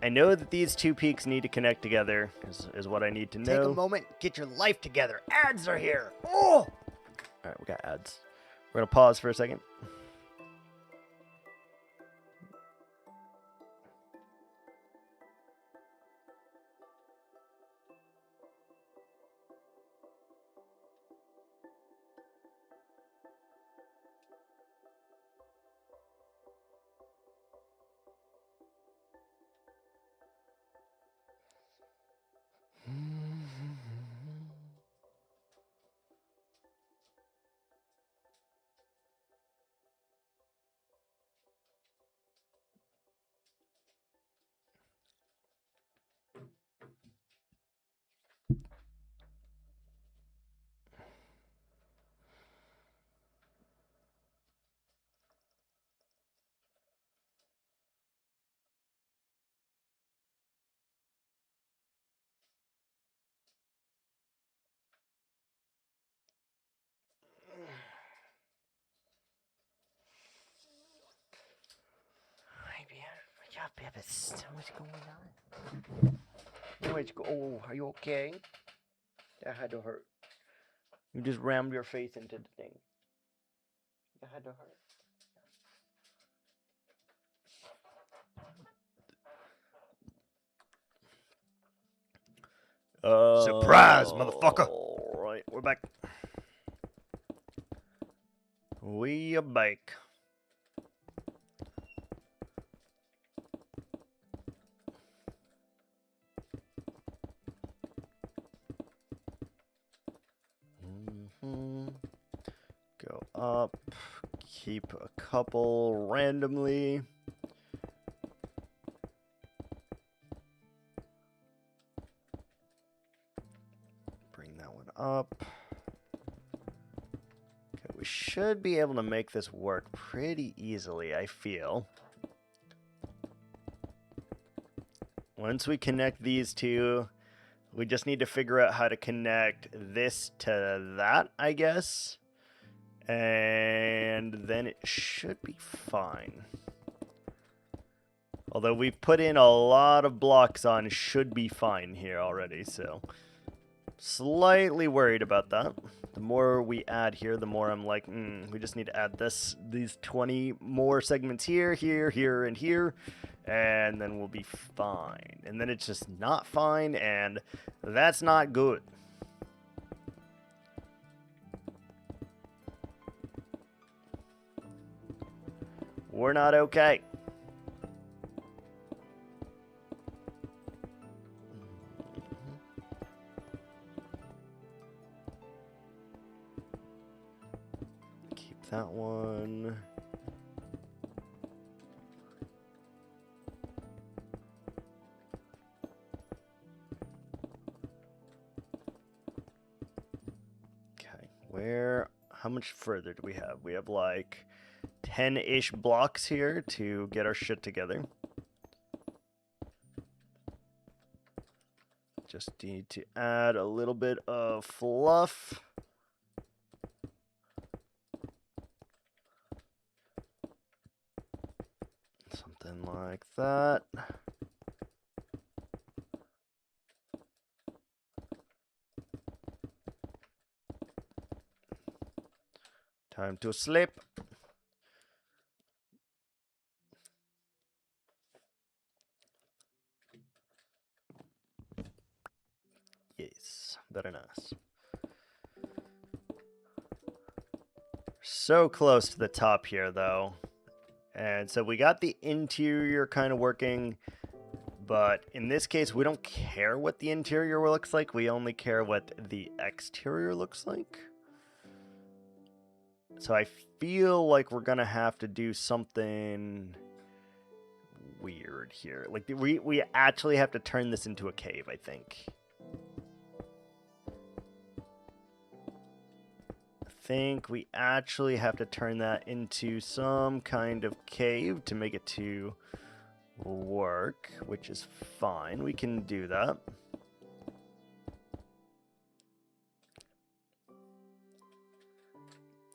I know that these two peaks need to connect together, is what I need to know. Take a moment, get your life together. Ads are here. Oh! Alright, we got ads. We're gonna pause for a second. What's going on? Oh, are you okay? That had to hurt. You just rammed your face into the thing. That had to hurt. Surprise, motherfucker! Alright, we're back. We are back. Go up. Keep a couple randomly. Bring that one up. Okay, we should be able to make this work pretty easily, I feel. Once we connect these two, we just need to figure out how to connect this to that, I guess. And then it should be fine. Although we've put in a lot of blocks on should be fine here already, so slightly worried about that. The more we add here, the more I'm like, we just need to add these 20 more segments here, here, here, and here, and then we'll be fine. And then it's just not fine, and that's not good. We're not okay. that one. Okay, how much further do we have? We have like 10-ish blocks here to get our shit together. Just need to add a little bit of fluff. Something like that. Time to sleep. Yes, very nice. So close to the top here, though. And so we got the interior kind of working, but in this case, we don't care what the interior looks like. We only care what the exterior looks like. So I feel like we're going to have to do something weird here. Like, we actually have to turn this into a cave, I think. We actually have to turn that into some kind of cave to make it to work, which is fine. We can do that. All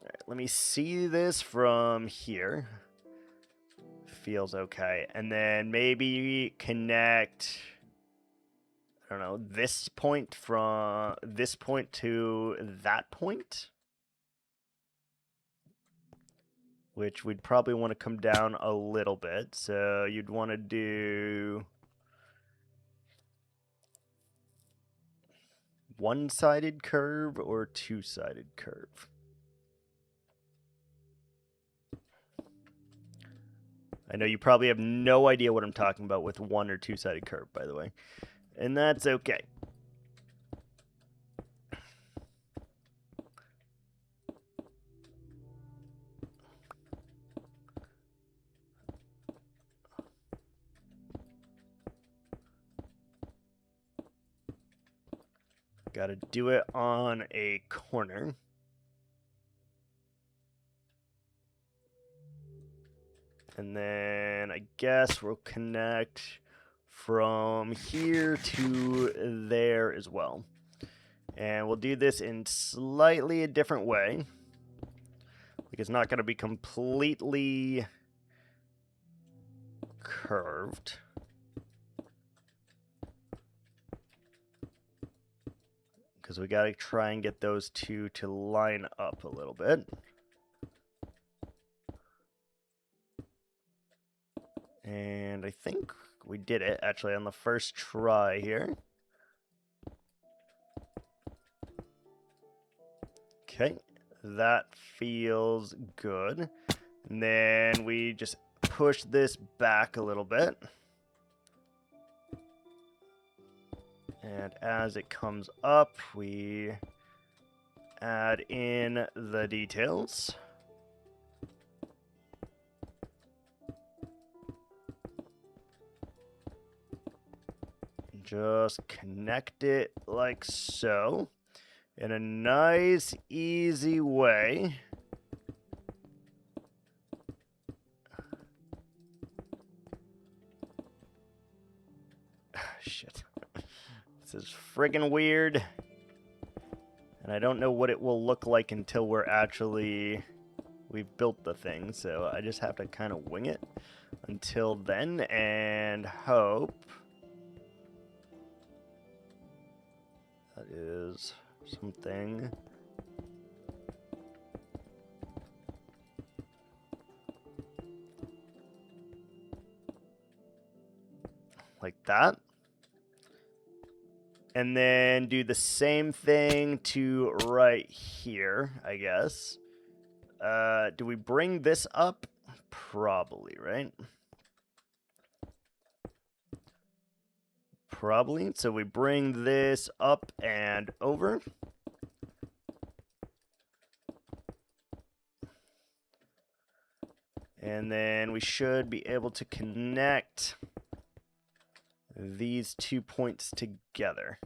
right, let me see this from here. Feels okay. And then maybe connect, I don't know, this point from this point to that point. Which we'd probably want to come down a little bit. So you'd want to do one-sided curve or two-sided curve. I know you probably have no idea what I'm talking about with one or two-sided curve, by the way. And that's okay. Got to do it on a corner. And then I guess we'll connect from here to there as well. And we'll do this in slightly a different way. Like it's not going to be completely curved. Because we got to try and get those two to line up a little bit. And I think we did it actually on the first try here. Okay, that feels good. And then we just push this back a little bit. And as it comes up, we add in the details. Just connect it like so in a nice, easy way. Shit. This is friggin' weird. And I don't know what it will look like until we've built the thing. So I just have to kind of wing it until then and hope that is something. Like that. And then do the same thing to right here, I guess. Do we bring this up? Probably, right? Probably. So we bring this up and over. And then we should be able to connect these 2 points together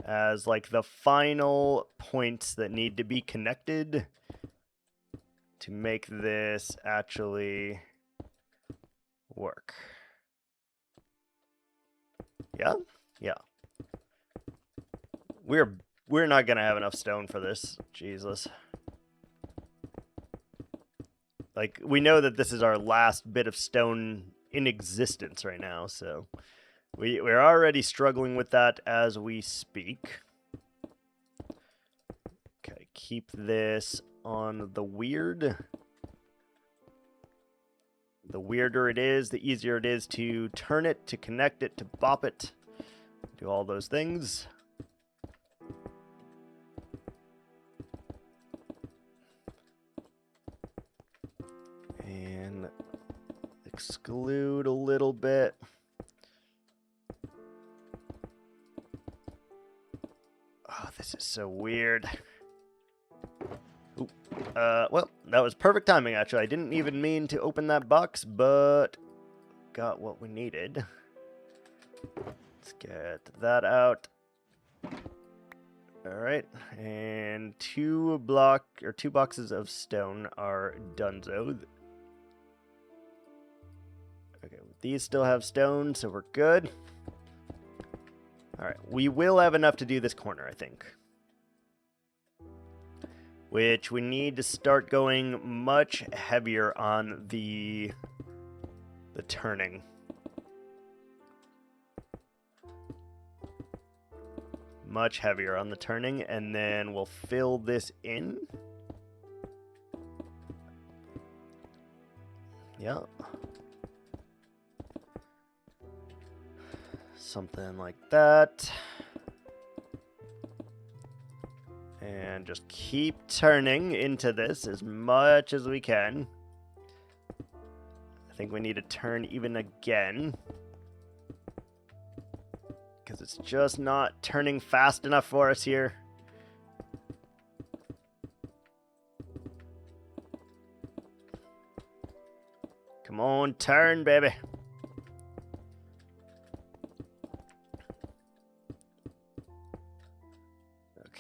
as like the final points that need to be connected to make this actually work. Yeah? Yeah. We're not gonna have enough stone for this. Jesus. Like, we know that this is our last bit of stone in existence right now, so we're already struggling with that as we speak. Okay, keep this on the weird. The weirder it is, the easier it is to turn it, to connect it, to bop it, do all those things. And exclude a little bit. Oh, this is so weird. Ooh. Well, that was perfect timing, actually. I didn't even mean to open that box, but got what we needed. Let's get that out. All right, and 2 boxes of stone are donezo. Okay, these still have stone, so we're good. All right, we will have enough to do this corner, I think. Which we need to start going much heavier on the turning. Much heavier on the turning, and then we'll fill this in. Yeah. Something like that. And just keep turning into this as much as we can. I think we need to turn even again, because it's just not turning fast enough for us here. Come on, turn, baby.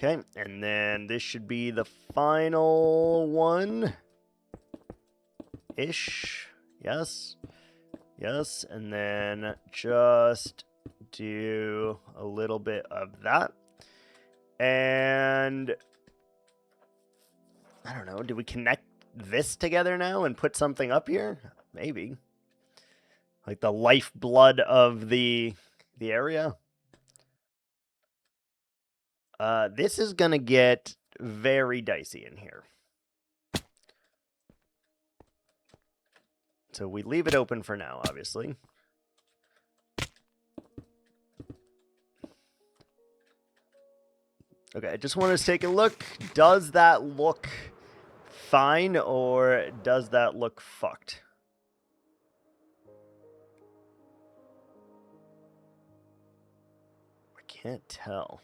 Okay, and then this should be the final one-ish. Yes. Yes, and then just do a little bit of that. And I don't know, do we connect this together now and put something up here? Maybe. Like the lifeblood of the area. This is gonna get very dicey in here. So we leave it open for now, obviously. Okay, I just want to take a look. Does that look fine, or does that look fucked? I can't tell.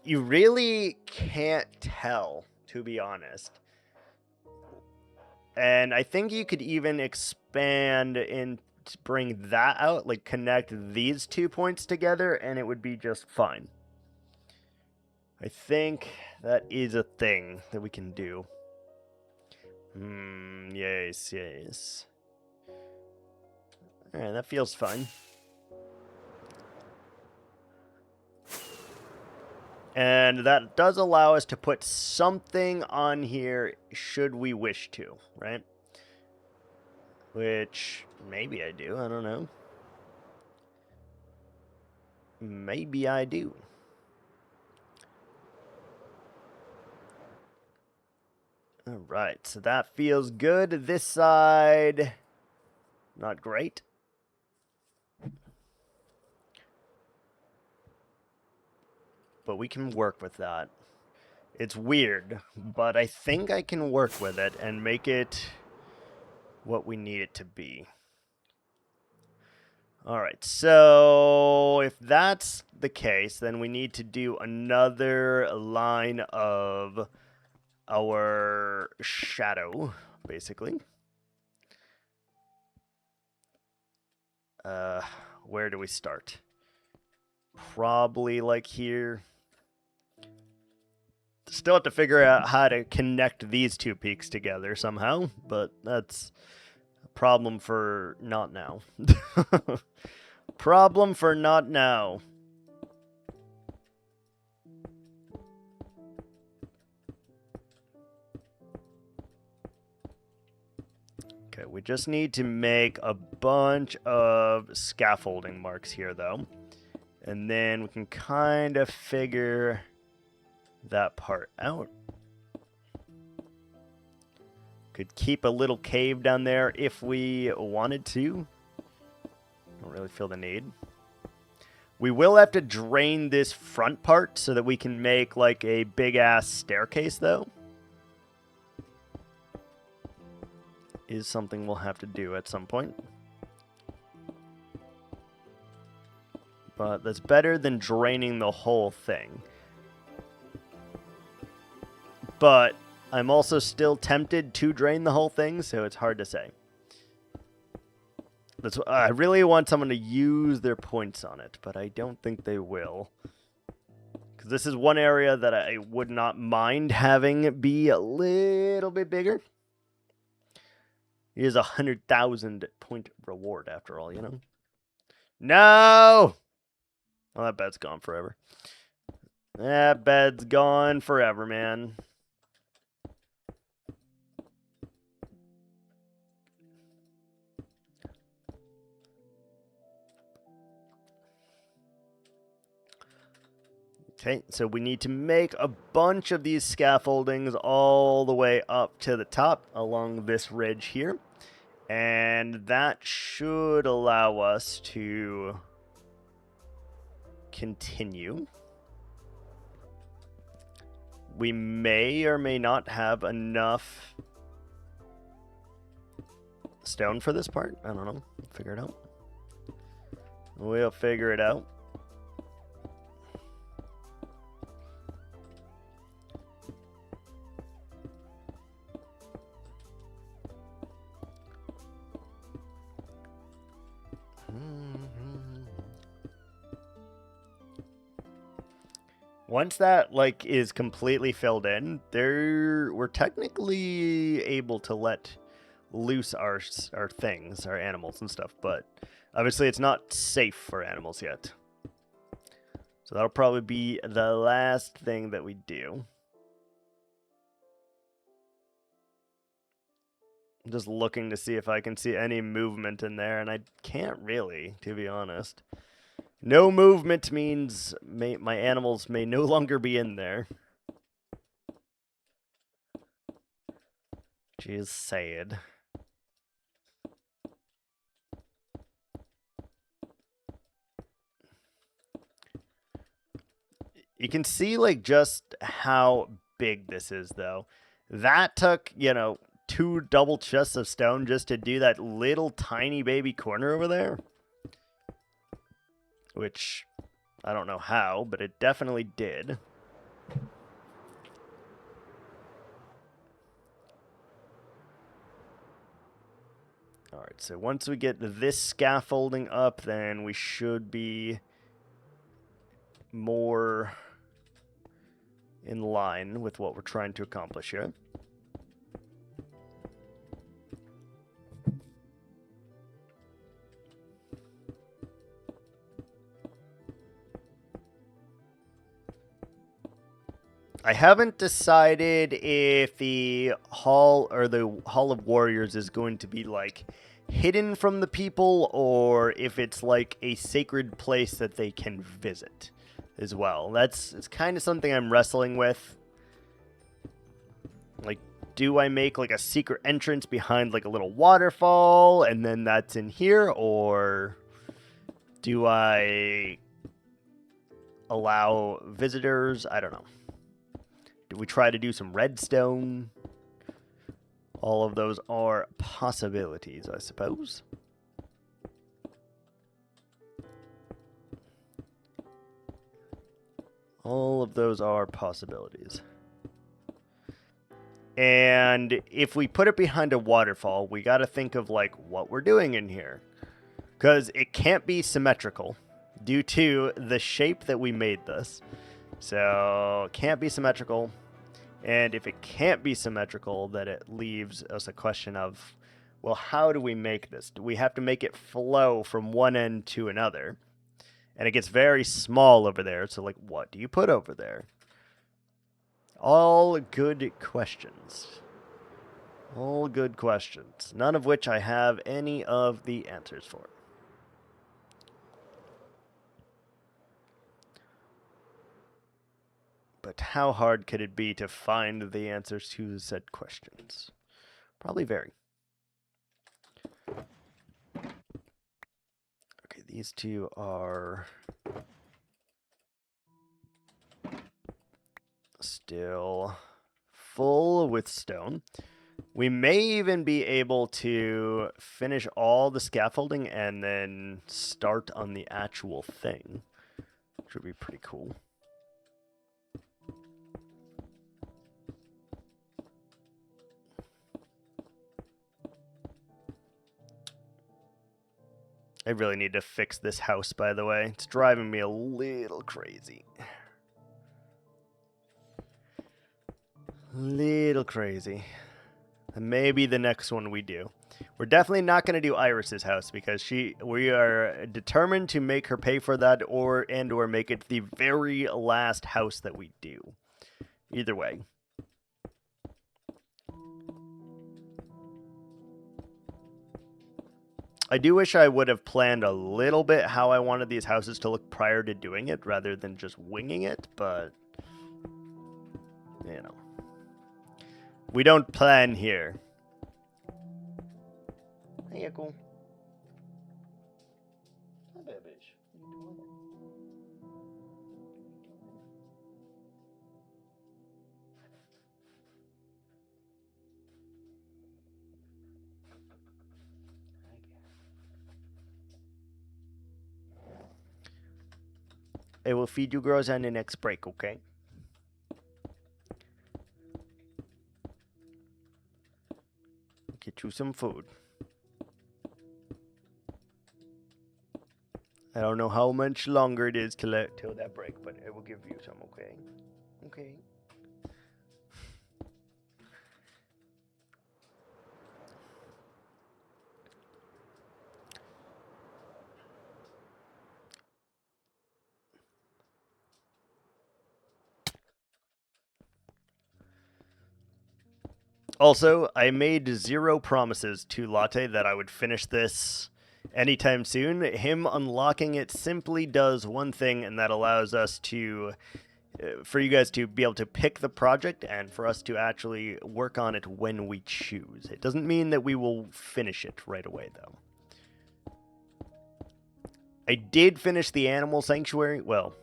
You really can't tell, to be honest. And I think you could even expand and bring that out, like connect these 2 points together, and it would be just fine. I think that is a thing that we can do. Yes, yes. Alright, that feels fine. And that does allow us to put something on here should we wish to, right? Which, maybe I do, I don't know. Maybe I do. Alright, so that feels good. This side, not great. But we can work with that. It's weird, but I think I can work with it and make it what we need it to be. Alright, so if that's the case, then we need to do another line of our shadow basically. Where do we start? Probably like here. Still have to figure out how to connect these two peaks together somehow, but that's a problem for not now. Problem for not now. Okay, we just need to make a bunch of scaffolding marks here, though. And then we can kind of figure that part out. Could keep a little cave down there if we wanted to. Don't really feel the need. We will have to drain this front part so that we can make like a big-ass staircase, though. Is something we'll have to do at some point. But that's better than draining the whole thing. But I'm also still tempted to drain the whole thing, so it's hard to say. I really want someone to use their points on it, but I don't think they will. Because this is one area that I would not mind having be a little bit bigger. It is 100,000 point reward after all, you know? No! Well, that bed's gone forever. That bed's gone forever, man. Okay, so we need to make a bunch of these scaffoldings all the way up to the top along this ridge here. And that should allow us to continue. We may or may not have enough stone for this part. I don't know. We'll figure it out. We'll figure it out. Once that like is completely filled in, we're technically able to let loose our things, our animals and stuff, but obviously it's not safe for animals yet. So that'll probably be the last thing that we do. I'm just looking to see if I can see any movement in there, and I can't really, to be honest. No movement means my animals may no longer be in there. Which is sad. You can see like just how big this is, though. That took, 2 double chests of stone just to do that little tiny baby corner over there. Which, I don't know how, but it definitely did. Alright, so once we get this scaffolding up, then we should be more in line with what we're trying to accomplish here. I haven't decided if the Hall of Warriors is going to be like hidden from the people or if it's like a sacred place that they can visit as well. It's kind of something I'm wrestling with. Like, do I make like a secret entrance behind like a little waterfall and then that's in here, or do I allow visitors? I don't know. Do we try to do some redstone? All of those are possibilities, I suppose. All of those are possibilities. And if we put it behind a waterfall, we got to think of like what we're doing in here. Because it can't be symmetrical due to the shape that we made this. So it can't be symmetrical. And if it can't be symmetrical, then it leaves us a question of, well, how do we make this? Do we have to make it flow from one end to another? And it gets very small over there. So like, what do you put over there? All good questions. All good questions. None of which I have any of the answers for. But how hard could it be to find the answers to said questions? Probably very. Okay, these two are still full with stone. We may even be able to finish all the scaffolding and then start on the actual thing, which would be pretty cool. I really need to fix this house, by the way. It's driving me a little crazy. Little crazy. And maybe the next one we do. We're definitely not going to do Iris's house because we are determined to make her pay for that or make it the very last house that we do. Either way. I do wish I would have planned a little bit how I wanted these houses to look prior to doing it rather than just winging it, but you know. We don't plan here. Hey, Echo. Hi, babish. What are you doing? I will feed you girls on the next break, okay? Get you some food. I don't know how much longer it is till that break, but I will give you some, okay? Okay. Also, I made 0 promises to Latte that I would finish this anytime soon. Him unlocking it simply does one thing, and that allows us to, for you guys to be able to pick the project and for us to actually work on it when we choose. It doesn't mean that we will finish it right away, though. I did finish the animal sanctuary. Well,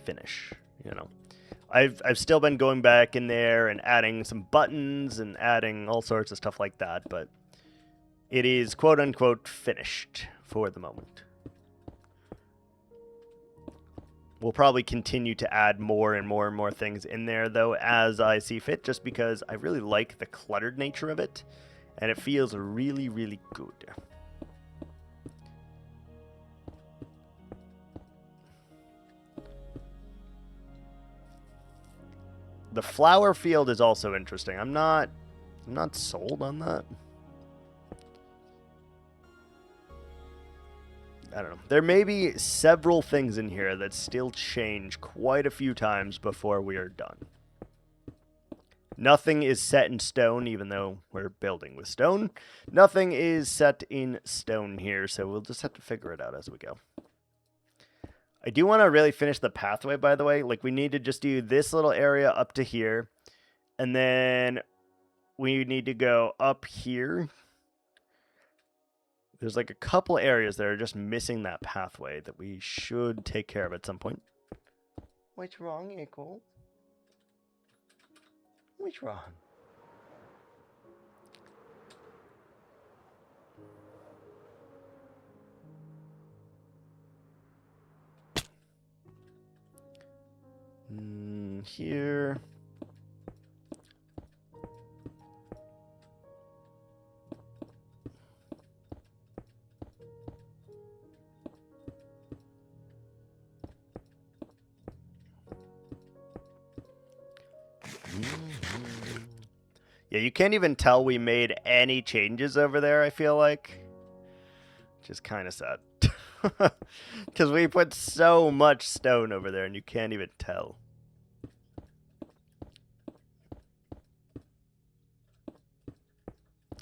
finish, you know. I've still been going back in there and adding some buttons and adding all sorts of stuff like that, but it is quote-unquote finished for the moment. We'll probably continue to add more and more and more things in there, though, as I see fit, just because I really like the cluttered nature of it, and it feels really, really good. The flower field is also interesting. I'm not sold on that. I don't know. There may be several things in here that still change quite a few times before we are done. Nothing is set in stone, even though we're building with stone. Nothing is set in stone here, so we'll just have to figure it out as we go. I do want to really finish the pathway, by the way. Like, we need to just do this little area up to here. And then we need to go up here. There's like a couple areas that are just missing that pathway that we should take care of at some point. What's wrong, Echo? What's wrong? Here. Yeah, you can't even tell we made any changes over there, I feel like. Which is kind of sad. Because we put so much stone over there and you can't even tell.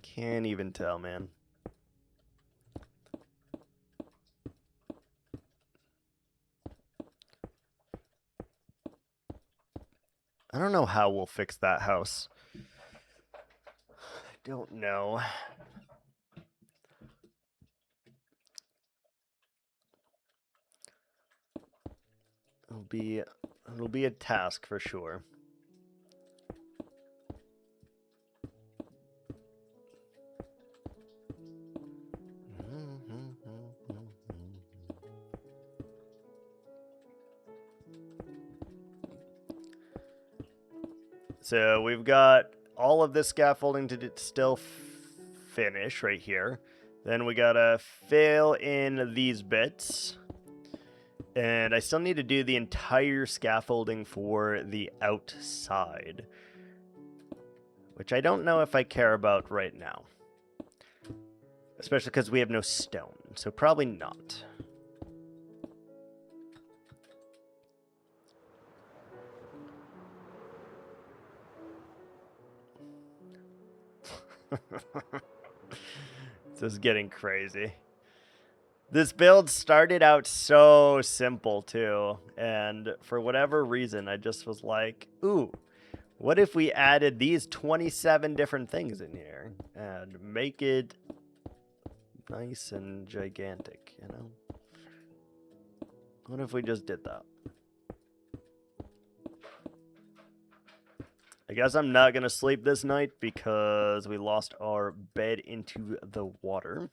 Can't even tell, man. I don't know how we'll fix that house. I don't know. It'll be a task for sure. So we've got all of this scaffolding to still finish right here. Then we gotta fill in these bits. And I still need to do the entire scaffolding for the outside. Which I don't know if I care about right now. Especially because we have no stone. So probably not. This is getting crazy. This build started out so simple too, and for whatever reason I just was like, ooh, what if we added these 27 different things in here and make it nice and gigantic, you know? What if we just did that? I guess I'm not gonna sleep this night because we lost our bed into the water.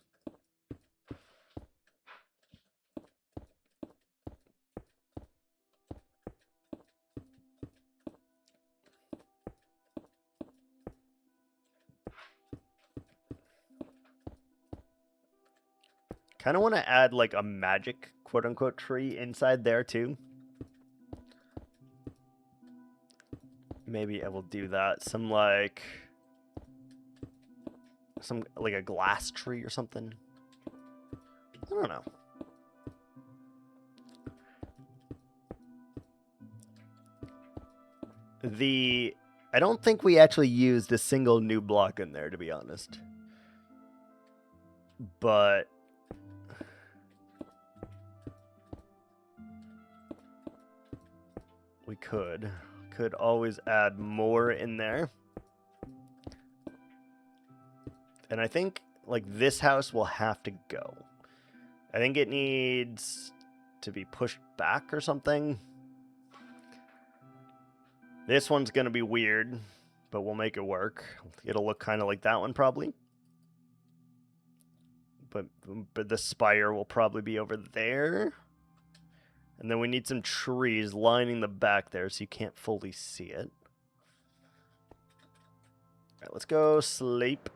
Kind of want to add like a magic quote-unquote tree inside there too. Maybe I will do that. Some like a glass tree or something. I don't know. I don't think we actually used a single new block in there, to be honest. But we could always add more in there. And I think like this house will have to go. I think it needs to be pushed back or something. This one's going to be weird, but we'll make it work. It'll look kind of like that one probably. But the spire will probably be over there. And then we need some trees lining the back there so you can't fully see it. All right, let's go sleep.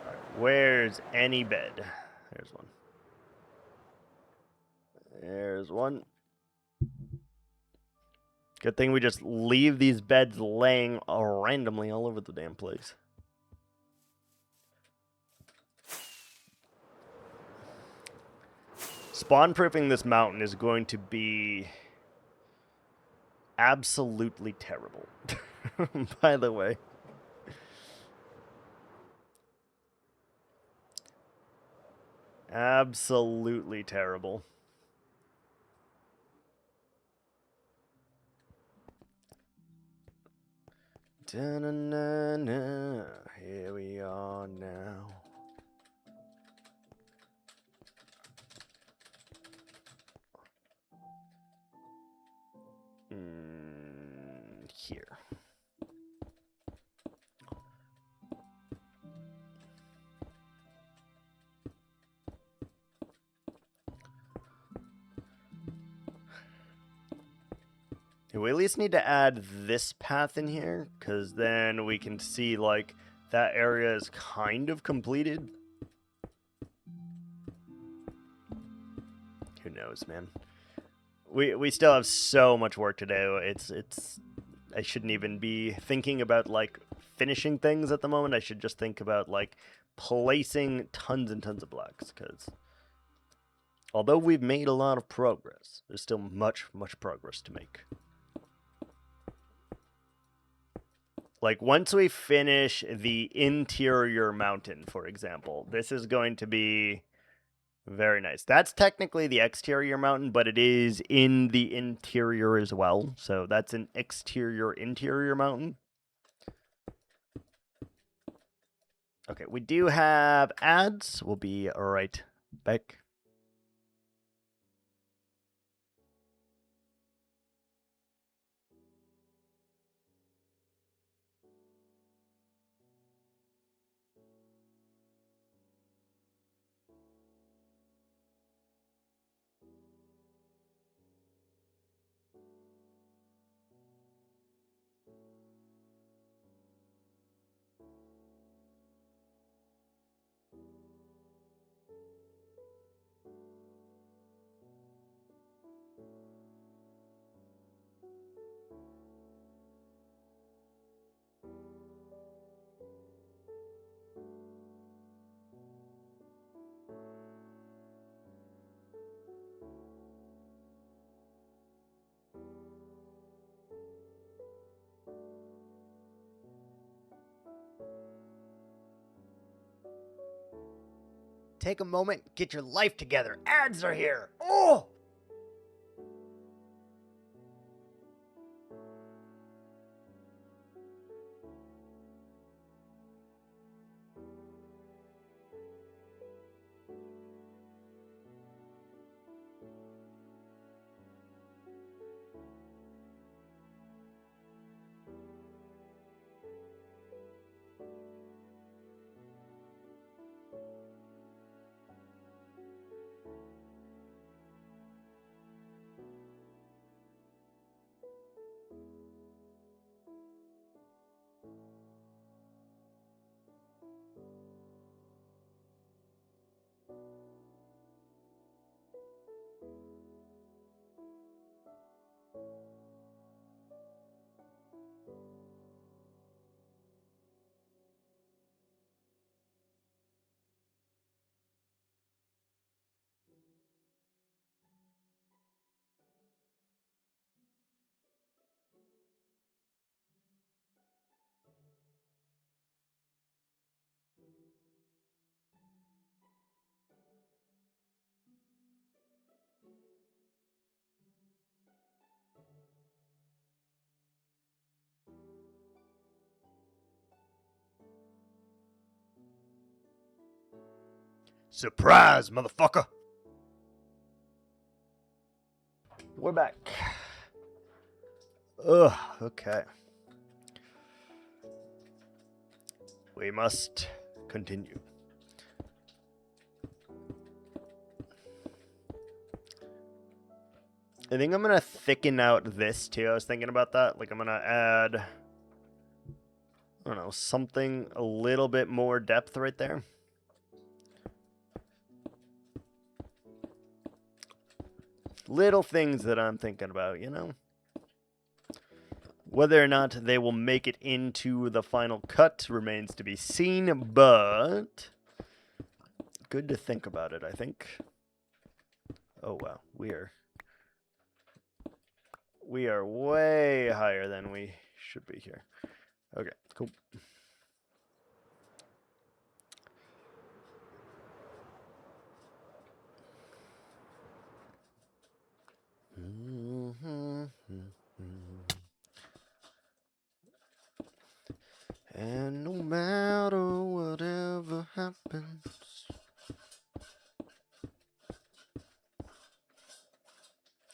All right, where's any bed? There's one. There's one. Good thing we just leave these beds laying randomly all over the damn place. Spawn-proofing this mountain is going to be absolutely terrible, by the way. Absolutely terrible. Da-na-na-na, here we are now. Here. We at least need to add this path in here, because then we can see, like, that area is kind of completed. knows, man. We still have so much work to do. It's I shouldn't even be thinking about like finishing things at the moment. I should just think about like placing tons and tons of blocks, because although we've made a lot of progress, there's still much progress to make. Like, once we finish the interior mountain, for example, this is going to be very nice. That's technically the exterior mountain, but it is in the interior as well. So that's an interior mountain. Okay, we do have ads. We'll be right back. Take a moment, get your life together. Ads are here. Oh! Surprise, motherfucker! We're back. Ugh, okay. We must continue. I think I'm gonna thicken out this too. I was thinking about that. Like, I'm gonna add, I don't know, something a little bit more depth right there. Little things that I'm thinking about, you know? Whether or not they will make it into the final cut remains to be seen, but good to think about it, I think. Oh, wow. We are way higher than we should be here. Okay, cool. And no matter whatever happens.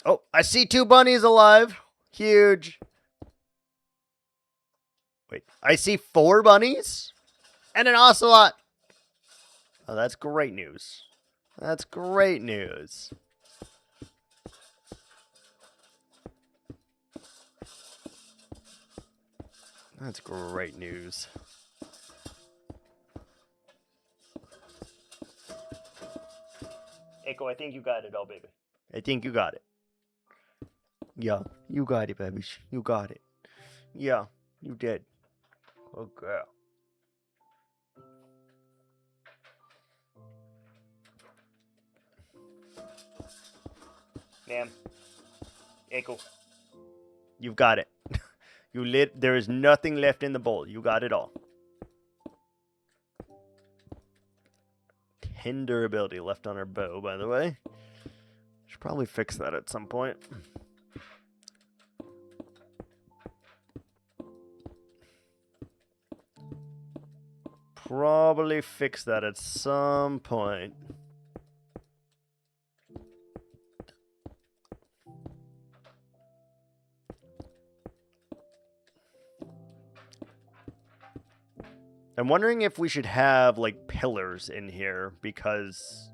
Oh, I see 2 bunnies alive. Huge. Wait, I see 4 bunnies and an ocelot. Oh, that's great news. That's great news. That's great news. Echo, I think you got it all, baby. I think you got it. Yeah, you got it, baby. You got it. Yeah, you did. Okay. Ma'am. Ankle. You've got it. There is nothing left in the bowl. You got it all. Tender ability left on her bow, by the way. Should probably fix that at some point. Probably fix that at some point. I'm wondering if we should have, like, pillars in here, because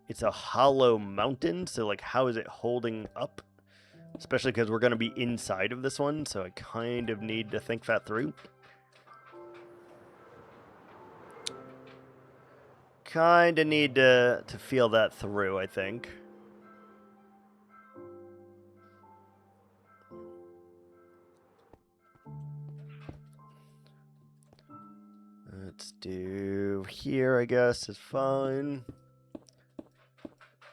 it's a hollow mountain, so, like, how is it holding up? Especially because we're going to be inside of this one, so I kind of need to think that through. Kind of need to feel that through, I think. Let's do here, I guess, is fine.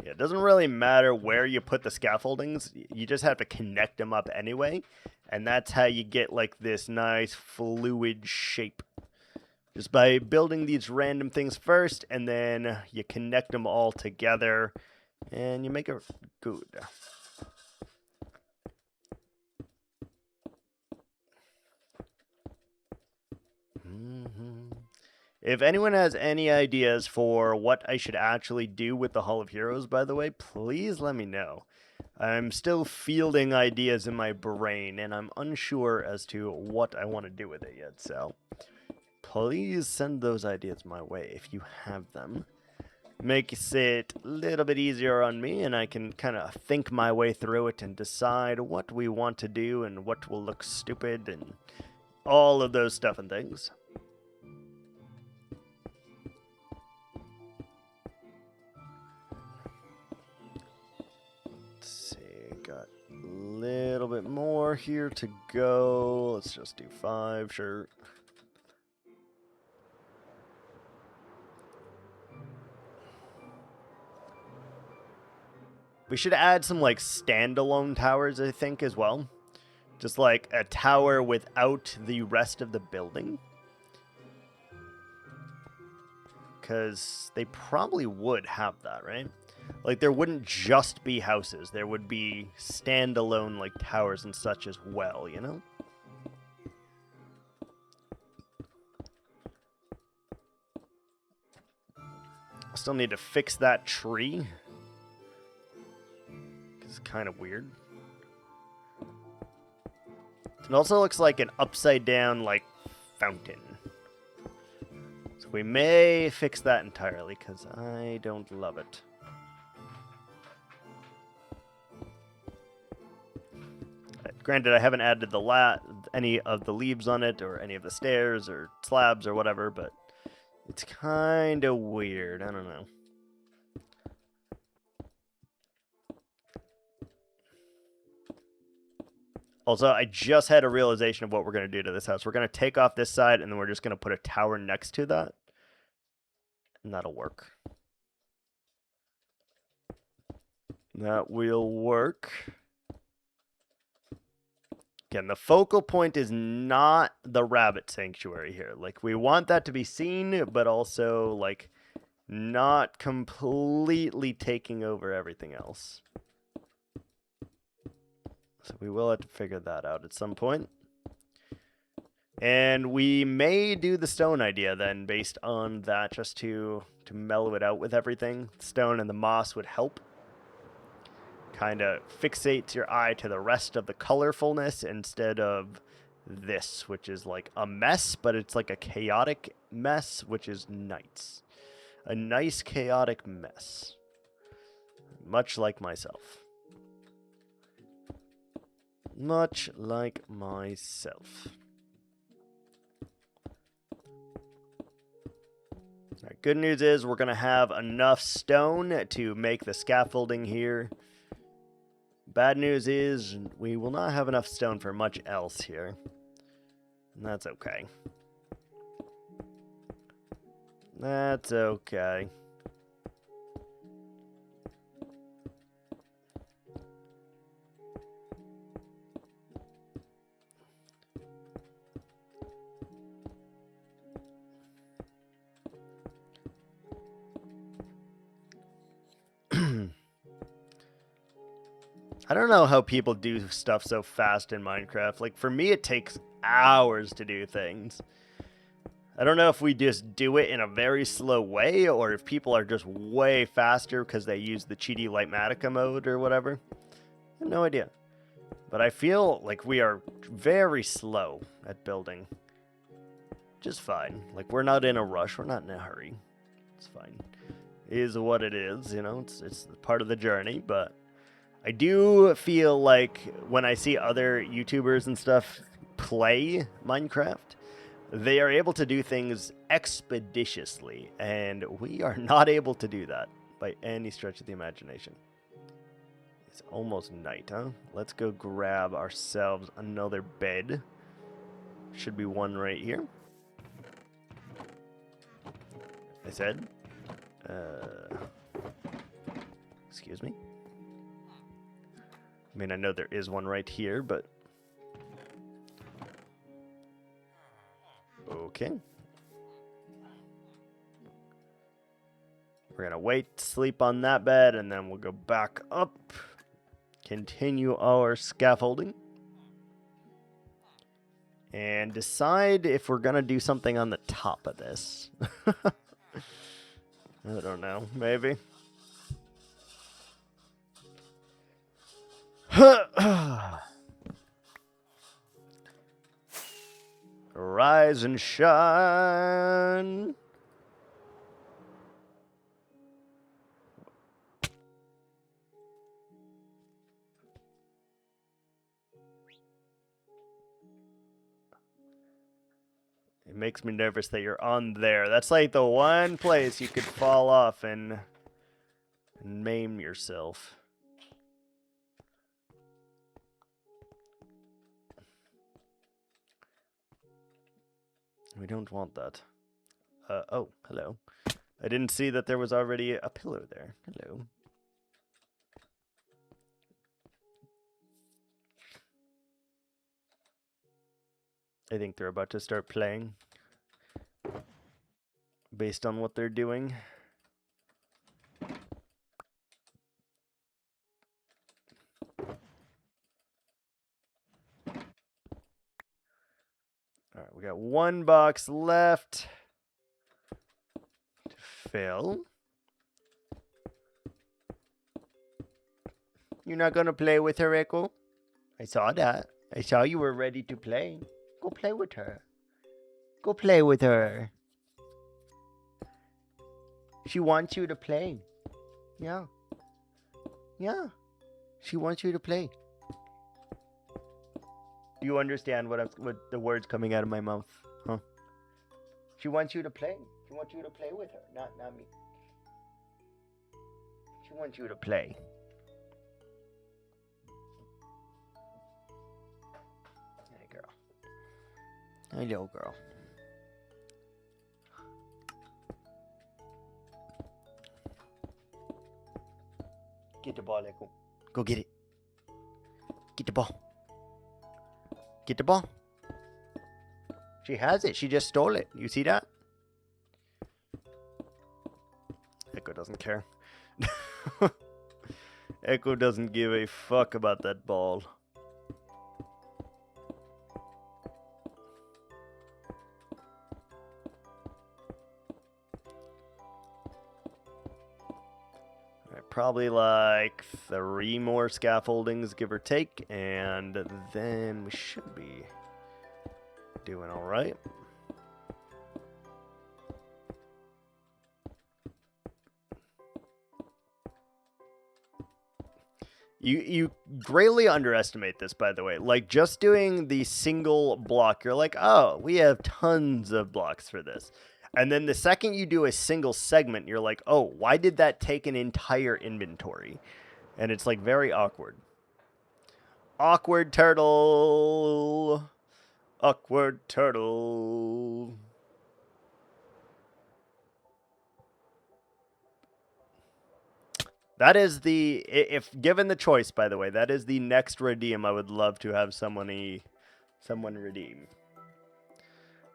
Yeah, it doesn't really matter where you put the scaffoldings. You just have to connect them up anyway. And that's how you get, like, this nice fluid shape. Just by building these random things first, and then you connect them all together, and you make it good. If anyone has any ideas for what I should actually do with the Hall of Heroes, by the way, please let me know. I'm still fielding ideas in my brain, and I'm unsure as to what I want to do with it yet, so please send those ideas my way if you have them. Makes it a little bit easier on me, and I can kind of think my way through it and decide what we want to do and what will look stupid and all of those stuff and things. Got a little bit more here to go. Let's just do 5, sure. We should add some, like, standalone towers, I think, as well. Just like a tower without the rest of the building. Because they probably would have that, right? Like, there wouldn't just be houses. There would be standalone, like, towers and such as well, you know? Still need to fix that tree. It's kind of weird. It also looks like an upside-down, like, fountain. So we may fix that entirely, because I don't love it. Granted, I haven't added any of the leaves on it, or any of the stairs, or slabs, or whatever, but it's kind of weird. I don't know. Also, I just had a realization of what we're going to do to this house. We're going to take off this side, and then we're just going to put a tower next to that. And that'll work. That will work. Again, the focal point is not the rabbit sanctuary here. Like, we want that to be seen, but also, like, not completely taking over everything else. So we will have to figure that out at some point. And we may do the stone idea then, based on that, just to mellow it out with everything. Stone and the moss would help. Kind of fixate your eye to the rest of the colorfulness instead of this, which is like a mess, but it's like a chaotic mess, which is nice. A nice chaotic mess. Much like myself. Much like myself. Right, good news is we're going to have enough stone to make the scaffolding here. Bad news is we will not have enough stone for much else here. And that's okay. That's okay. I don't know how people do stuff so fast in Minecraft. Like, for me, it takes hours to do things. I don't know if we just do it in a very slow way, or if people are just way faster because they use the cheaty Lightmatica mode or whatever. I have no idea. But I feel like we are very slow at building. Just fine. Like, we're not in a rush. We're not in a hurry. It's fine. It is what it is, you know? It's part of the journey, but I do feel like when I see other YouTubers and stuff play Minecraft, they are able to do things expeditiously, and we are not able to do that by any stretch of the imagination. It's almost night, huh? Let's go grab ourselves another bed. Should be one right here. I said. Excuse me. I mean, I know there is one right here, but... Okay. We're gonna wait, sleep on that bed, and then we'll go back up. Continue our scaffolding. And decide if we're gonna do something on the top of this. I don't know, maybe. Rise and shine. It makes me nervous that you're on there. That's like the one place you could fall off and maim yourself. We don't want that. Oh, hello. I didn't see that there was already a pillar there. Hello. I think they're about to start playing. Based on what they're doing. Alright, we got one box left to fill. You're not gonna play with her, Echo? I saw that. I saw you were ready to play. Go play with her. Go play with her. She wants you to play. Yeah. Yeah. She wants you to play. Do you understand what the words coming out of my mouth? Huh? She wants you to play. She wants you to play with her, not me. She wants you to play. Hey, girl. Hello, girl. Get the ball, Echo. Go get it. Get the ball. Get the ball. She has it. She just stole it. You see that? Echo doesn't care. Echo doesn't give a fuck about that ball. Probably like 3 more scaffoldings, give or take, and then we should be doing all right. You greatly underestimate this, by the way. Like, just doing the single block, you're like, oh, we have tons of blocks for this. And then the second you do a single segment, you're like, oh, why did that take an entire inventory? And it's like very awkward. Awkward turtle. Awkward turtle. That is the, if given the choice, by the way, that is the next redeem I would love to have someone redeem.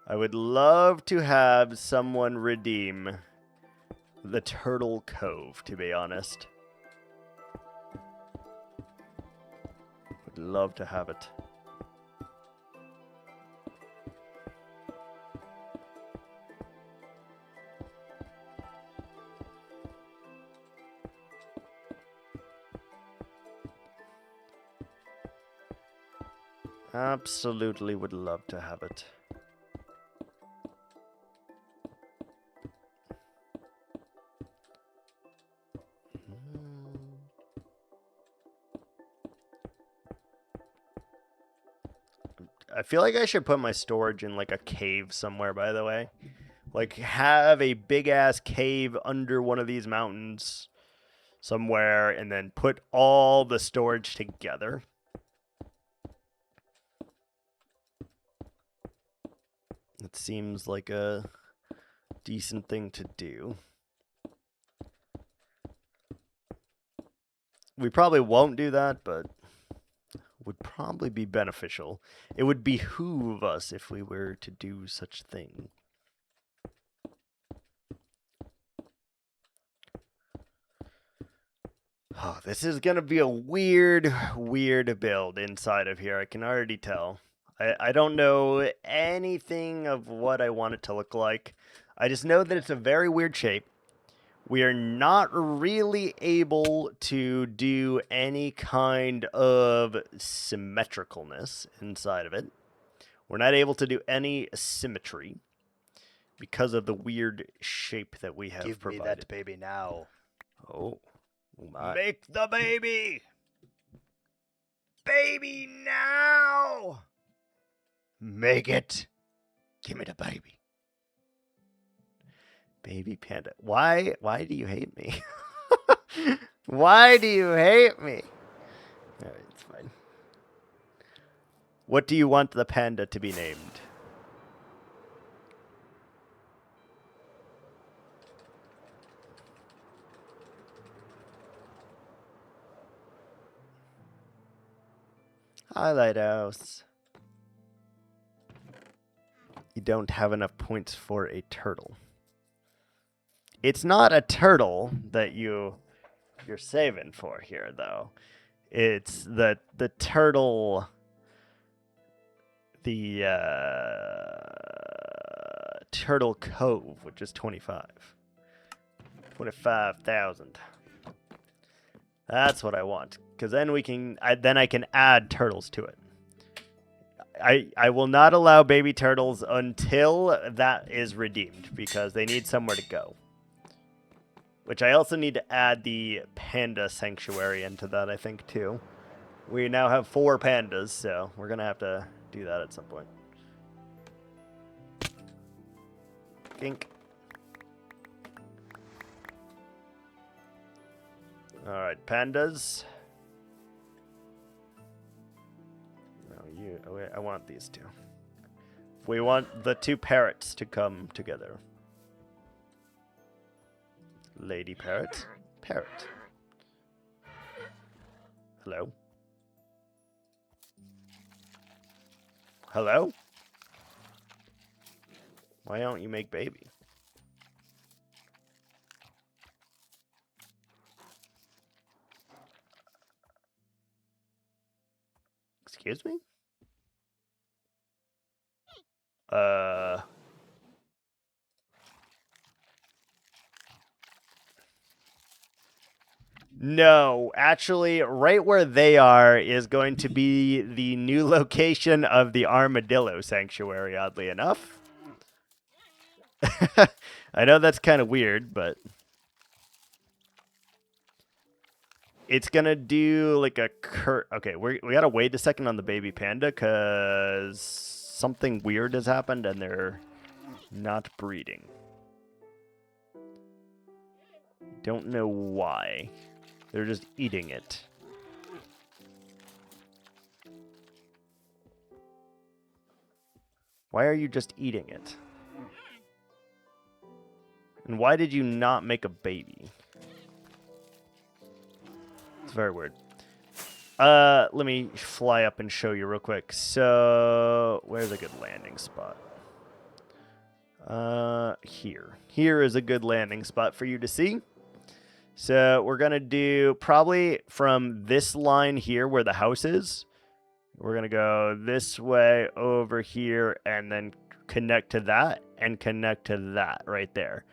I would love to have someone redeem the Turtle Cove, to be honest. Would love to have it. Absolutely would love to have it. I feel like I should put my storage in like a cave somewhere, by the way. Like have a big ass cave under one of these mountains somewhere and then put all the storage together. It seems like a decent thing to do. We probably won't do that, but would probably be beneficial. It would behoove us if we were to do such a thing. Oh, this is going to be a weird build inside of here. I can already tell. I don't know anything of what I want it to look like. I just know that it's a very weird shape. We are not really able to do any kind of symmetricalness inside of it. We're not able to do any symmetry because of the weird shape that we have provided. Give me that baby now. Oh my. Make the baby! Baby now! Make it! Give me the baby. Baby panda. Why do you hate me? Why do you hate me? Alright, it's fine. What do you want the panda to be named? Hi, Lighthouse. You don't have enough points for a turtle. It's not a turtle that you're saving for here, though. It's the turtle, the Turtle Cove, which is 25,000. That's what I want, because then I can add turtles to it. I will not allow baby turtles until that is redeemed, because they need somewhere to go. Which I also need to add the panda sanctuary into that, I think, too. We now have 4 pandas, so we're going to have to do that at some point. Gink. Alright, pandas. No, I want these two. We want the 2 parrots to come together. Lady parrot. Parrot. Hello? Hello? Why don't you make baby? Excuse me? No, actually, right where they are is going to be the new location of the Armadillo Sanctuary, oddly enough. I know that's kind of weird, but it's going to do like a okay, we got to wait a second on the baby panda because something weird has happened and they're not breeding. Don't know why. They're just eating it. Why are you just eating it? And why did you not make a baby? It's very weird. Let me fly up and show you real quick. So, where's a good landing spot? Here. Here is a good landing spot for you to see. So, we're going to do probably from this line here where the house is. We're going to go this way over here and then connect to that and connect to that right there.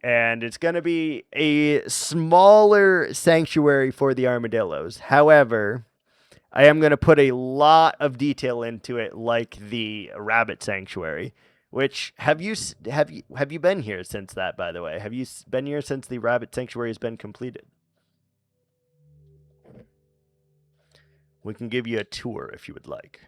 And it's going to be a smaller sanctuary for the armadillos. However, I am going to put a lot of detail into it, like the rabbit sanctuary. Which have you been here since that? By the way, have you been here since the rabbit sanctuary has been completed? We can give you a tour if you would like.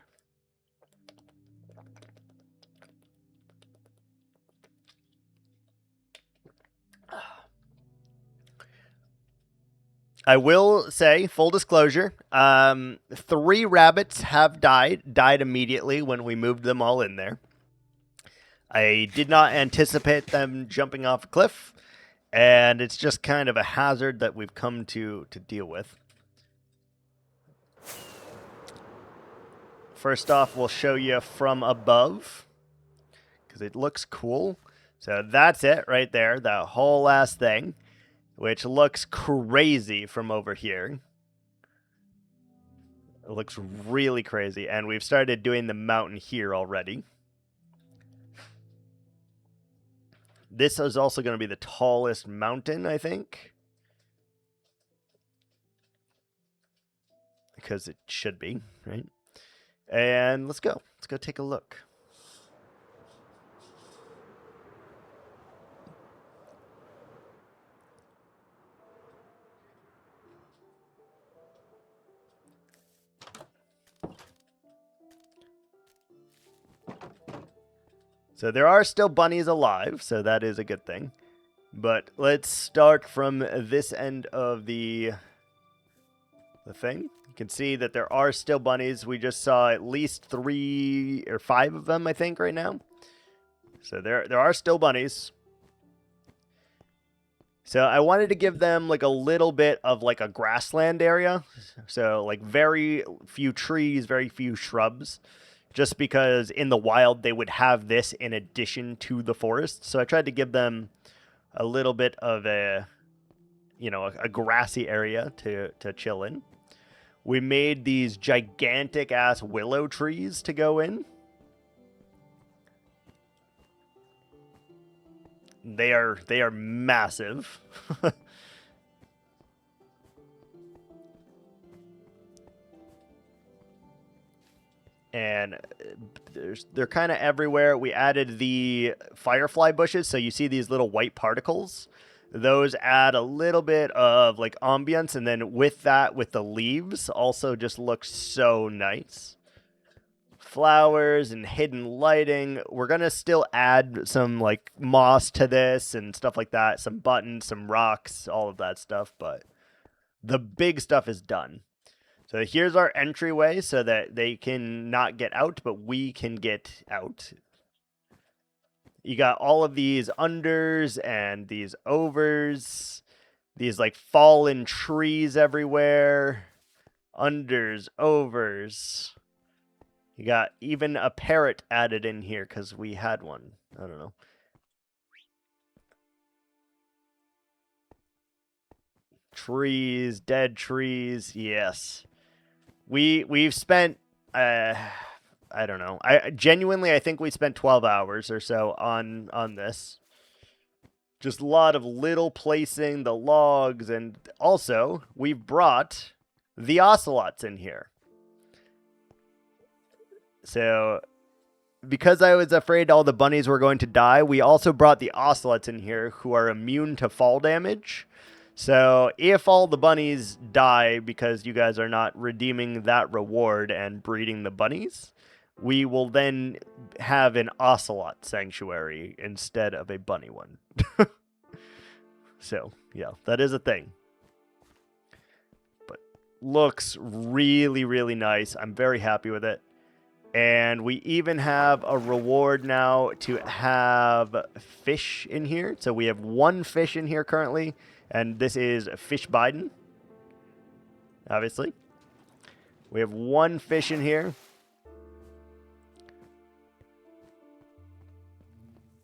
I will say, full disclosure, 3 rabbits have died immediately when we moved them all in there. I did not anticipate them jumping off a cliff, and it's just kind of a hazard that we've come to deal with. First off, we'll show you from above, because it looks cool. So that's it right there, that whole last thing, which looks crazy from over here. It looks really crazy, and we've started doing the mountain here already. This is also going to be the tallest mountain, I think. Because it should be, right? And let's go. Let's go take a look. So there are still bunnies alive, so that is a good thing. But let's start from this end of the thing. You can see that there are still bunnies. We just saw at least 3 or 5 of them, I think, right now. So there are still bunnies. So I wanted to give them like a little bit of like a grassland area. So like very few trees, very few shrubs. Just because in the wild they would have this in addition to the forest. So I tried to give them a little bit of a grassy area to chill in. We made these gigantic ass willow trees to go in. They are massive. And they're kind of everywhere. We added the firefly bushes, so you see these little white particles. Those add a little bit of like ambience, and then with that, with the leaves, also just looks so nice. Flowers and hidden lighting. We're gonna still add some like moss to this and stuff like that. Some buttons, some rocks, all of that stuff. But the big stuff is done. So here's our entryway so that they can not get out, but we can get out. You got all of these unders and these overs, these like fallen trees everywhere, unders, overs. You got even a parrot added in here because we had one. I don't know. Trees, dead trees, yes. We've spent I don't know. I genuinely think we spent 12 hours or so on this. Just a lot of little placing the logs, and also we've brought the ocelots in here. So because I was afraid all the bunnies were going to die, we also brought the ocelots in here who are immune to fall damage. So if all the bunnies die because you guys are not redeeming that reward and breeding the bunnies, we will then have an ocelot sanctuary instead of a bunny one. So, yeah, that is a thing. But looks really, really nice. I'm very happy with it. And we even have a reward now to have fish in here. So we have 1 fish in here currently. And this is Fish Biden. Obviously. We have 1 fish in here.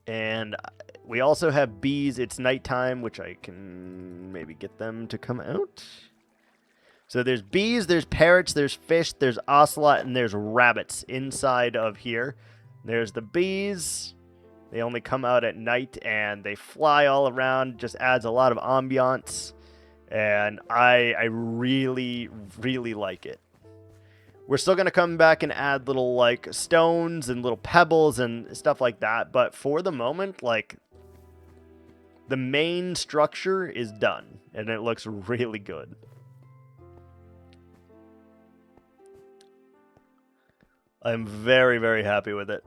And we also have bees. It's nighttime, which I can maybe get them to come out. So there's bees, there's parrots, there's fish, there's ocelot, and there's rabbits inside of here. There's the bees. They only come out at night, and they fly all around. Just adds a lot of ambiance. And I really, really like it. We're still going to come back and add little, like, stones and little pebbles and stuff like that. But for the moment, like, the main structure is done. And it looks really good. I'm very, very happy with it.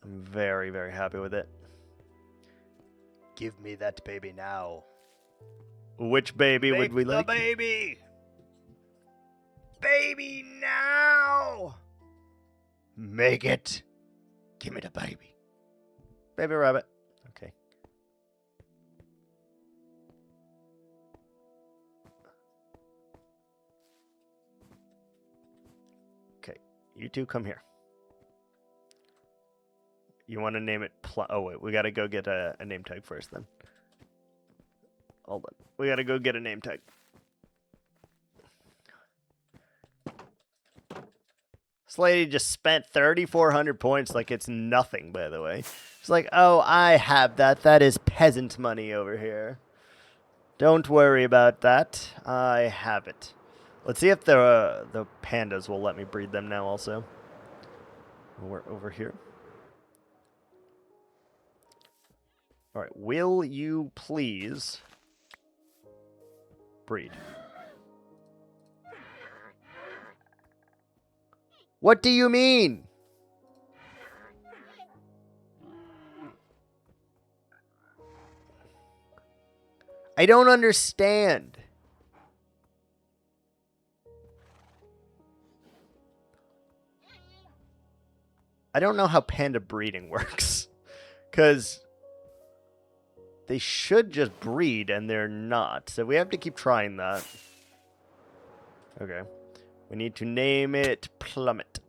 I'm very, very happy with it. Give me that baby now. Which baby would we the like? baby! Baby now! Make it. Give me the baby. Baby rabbit. Okay. Okay. You two come here. You want to name it oh, wait. We got to go get a name tag first then. Hold on. We got to go get a name tag. This lady just spent 3,400 points like it's nothing, by the way. It's like, oh, I have that. That is peasant money over here. Don't worry about that. I have it. Let's see if the pandas will let me breed them now also. We're over here. All right, will you please breed? What do you mean? I don't understand. I don't know how panda breeding works. Because they should just breed and they're not. So we have to keep trying that. Okay. We need to name it Plummet.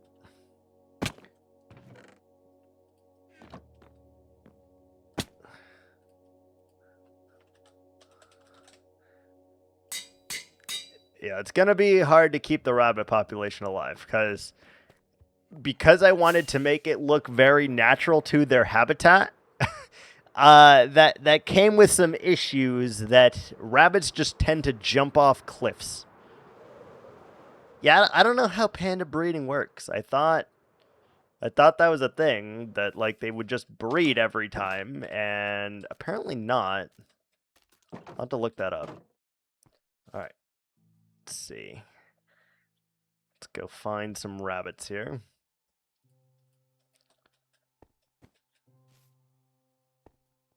Yeah, it's going to be hard to keep the rabbit population alive because I wanted to make it look very natural to their habitat. That came with some issues that rabbits just tend to jump off cliffs. Yeah, I don't know how panda breeding works. I thought that was a thing that like they would just breed every time, and apparently not. I'll have to look that up. All right. Let's see. Let's go find some rabbits here.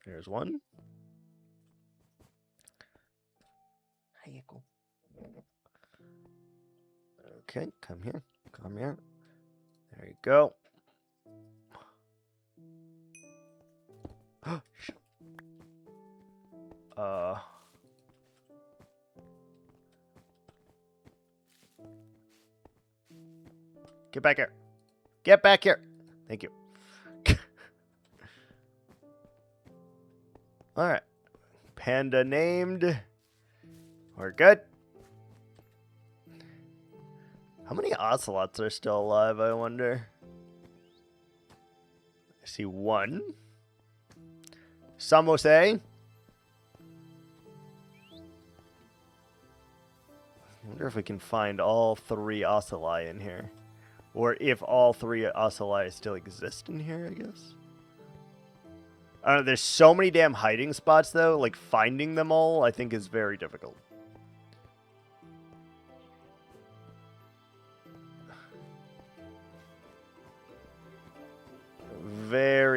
There's one. Hi, Echo. Okay, come here. Come here. There you go. Get back here. Get back here. Thank you. All right. Panda named. We're good. How many ocelots are still alive, I wonder? I see one. Some will say. I wonder if we can find all 3 ocelot in here. Or if all 3 ocelot still exist in here, I guess. I don't know, there's so many damn hiding spots, though. Like, finding them all, I think, is very difficult.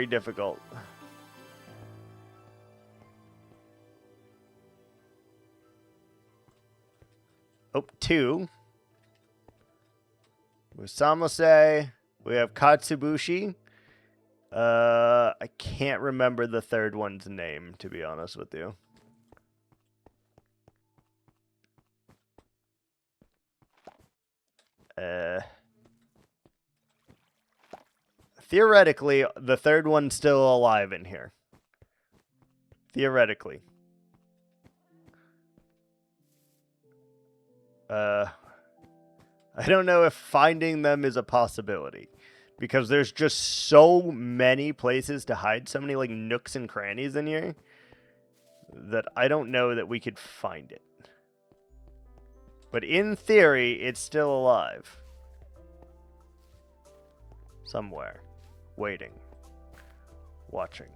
difficult. Oh, 2. Musamose. We have Katsubushi. I can't remember the third one's name, to be honest with you. Theoretically, the third one's still alive in here. Theoretically. I don't know if finding them is a possibility. Because there's just so many places to hide, so many like nooks and crannies in here, that I don't know that we could find it. But in theory, it's still alive. Somewhere. Waiting. Watching.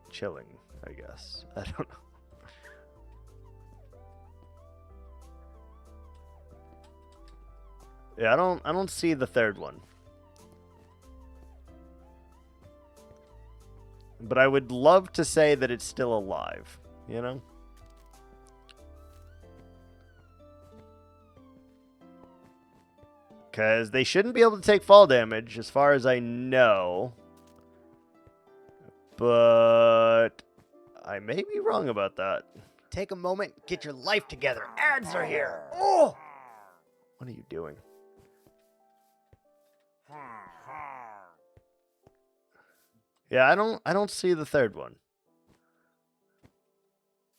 Chilling, I guess. I don't know. Yeah, I don't see the third one. But I would love to say that it's still alive, you know? Because they shouldn't be able to take fall damage, as far as I know. But I may be wrong about that. Take a moment, get your life together. Ads are here. Oh! What are you doing? Yeah, I don't see the third one.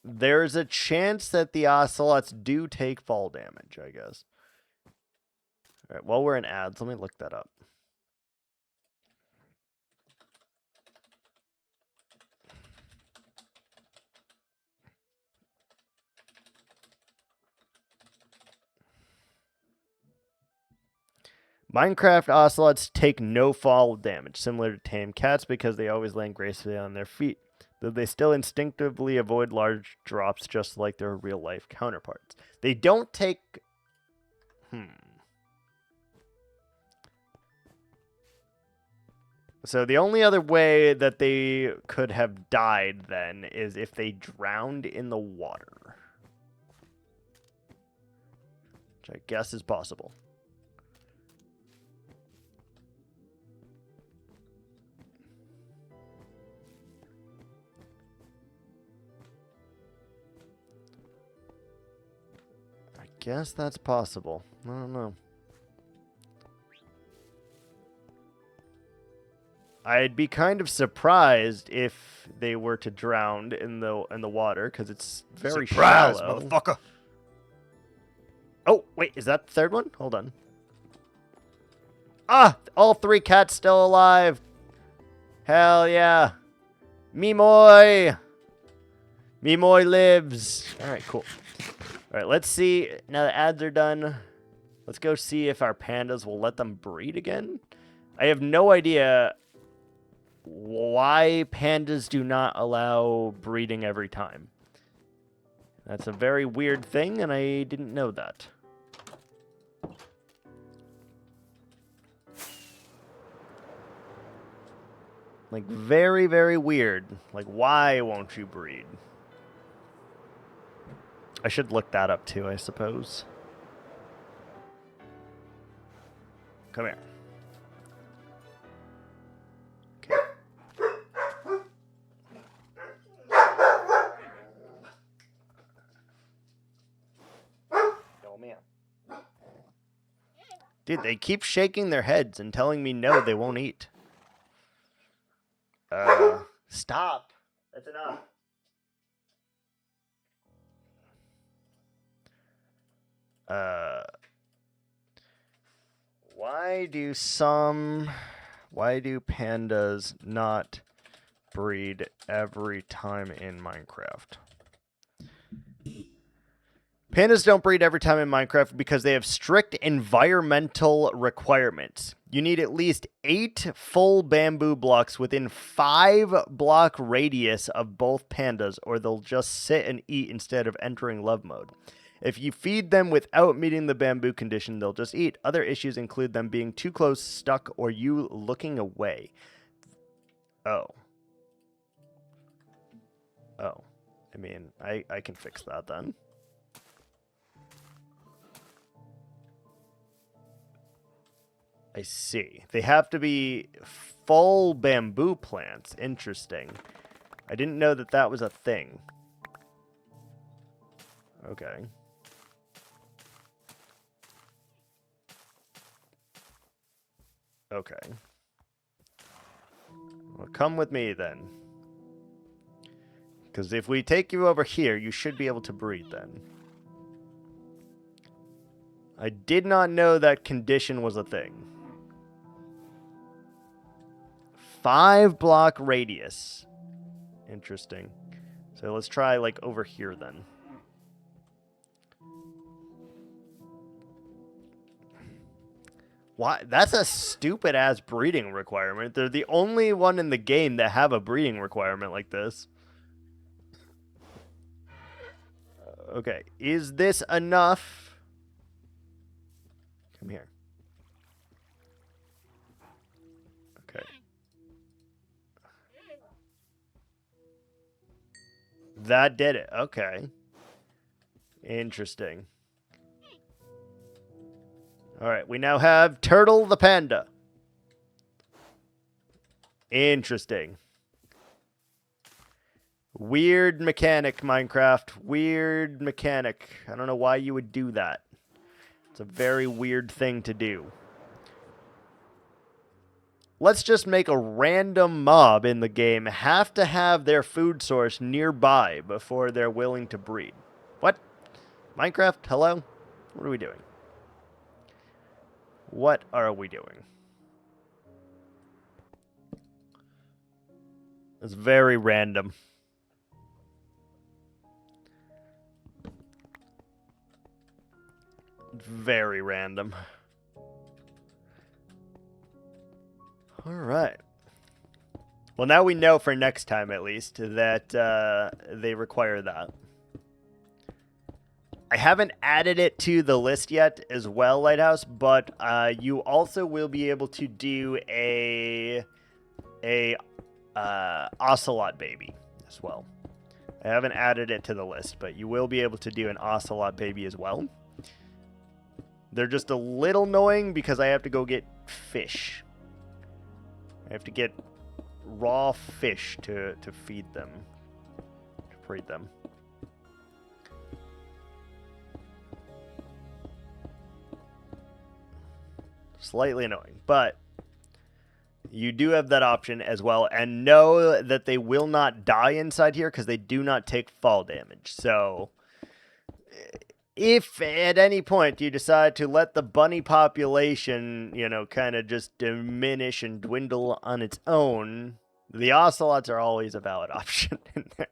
There's a chance that the ocelots do take fall damage, I guess. All right, while we're in ads, let me look that up. Minecraft ocelots take no fall damage, similar to tame cats, because they always land gracefully on their feet, though they still instinctively avoid large drops just like their real-life counterparts. They don't take... So the only other way that they could have died, then, is if they drowned in the water. Which I guess is possible. Guess that's possible. I don't know. I'd be kind of surprised if they were to drown in the water, because it's very Surprise, shallow. motherfucker. Oh, wait, is that the third one? Hold on. Ah, all 3 cats still alive. Hell yeah. Mimoy. Mimoy lives. All right, cool. All right, let's see. Now the ads are done. Let's go see if our pandas will let them breed again. I have no idea why pandas do not allow breeding every time. That's a very weird thing, and I didn't know that. Like, very, very weird. Like, why won't you breed? I should look that up too, I suppose. Come here. Okay. Oh, man. Dude, they keep shaking their heads and telling me no, they won't eat. Stop. That's enough. Why do pandas not breed every time in Minecraft? Pandas don't breed every time in Minecraft because they have strict environmental requirements. You need at least 8 full bamboo blocks within 5-block radius of both pandas, or they'll just sit and eat instead of entering love mode. If you feed them without meeting the bamboo condition, they'll just eat. Other issues include them being too close, stuck, or you looking away. Oh. Oh. I mean, I can fix that then. I see. They have to be full bamboo plants. Interesting. I didn't know that that was a thing. Okay. Okay. Well, come with me then. Because if we take you over here, you should be able to breed then. I did not know that condition was a thing. 5-block radius. Interesting. So let's try, like, over here then. Why? That's a stupid-ass breeding requirement. They're the only one in the game that have a breeding requirement like this. Okay, is this enough? Come here. Okay. That did it. Okay. Interesting. Alright, we now have Turtle the Panda. Interesting. Weird mechanic, Minecraft. Weird mechanic. I don't know why you would do that. It's a very weird thing to do. Let's just make a random mob in the game have to have their food source nearby before they're willing to breed. What? Minecraft, hello? What are we doing? What are we doing? It's very random. Very random. Alright. Well, now we know for next time, at least, that they require that. I haven't added it to the list yet as well, Lighthouse, but you also will be able to do a ocelot baby as well. I haven't added it to the list, but you will be able to do an ocelot baby as well. They're just a little annoying because I have to go get fish. I have to get raw fish to feed them, to breed them. Slightly annoying, but you do have that option as well, and know that they will not die inside here because they do not take fall damage. So if at any point you decide to let the bunny population, you know, kind of just diminish and dwindle on its own, the ocelots are always a valid option in there.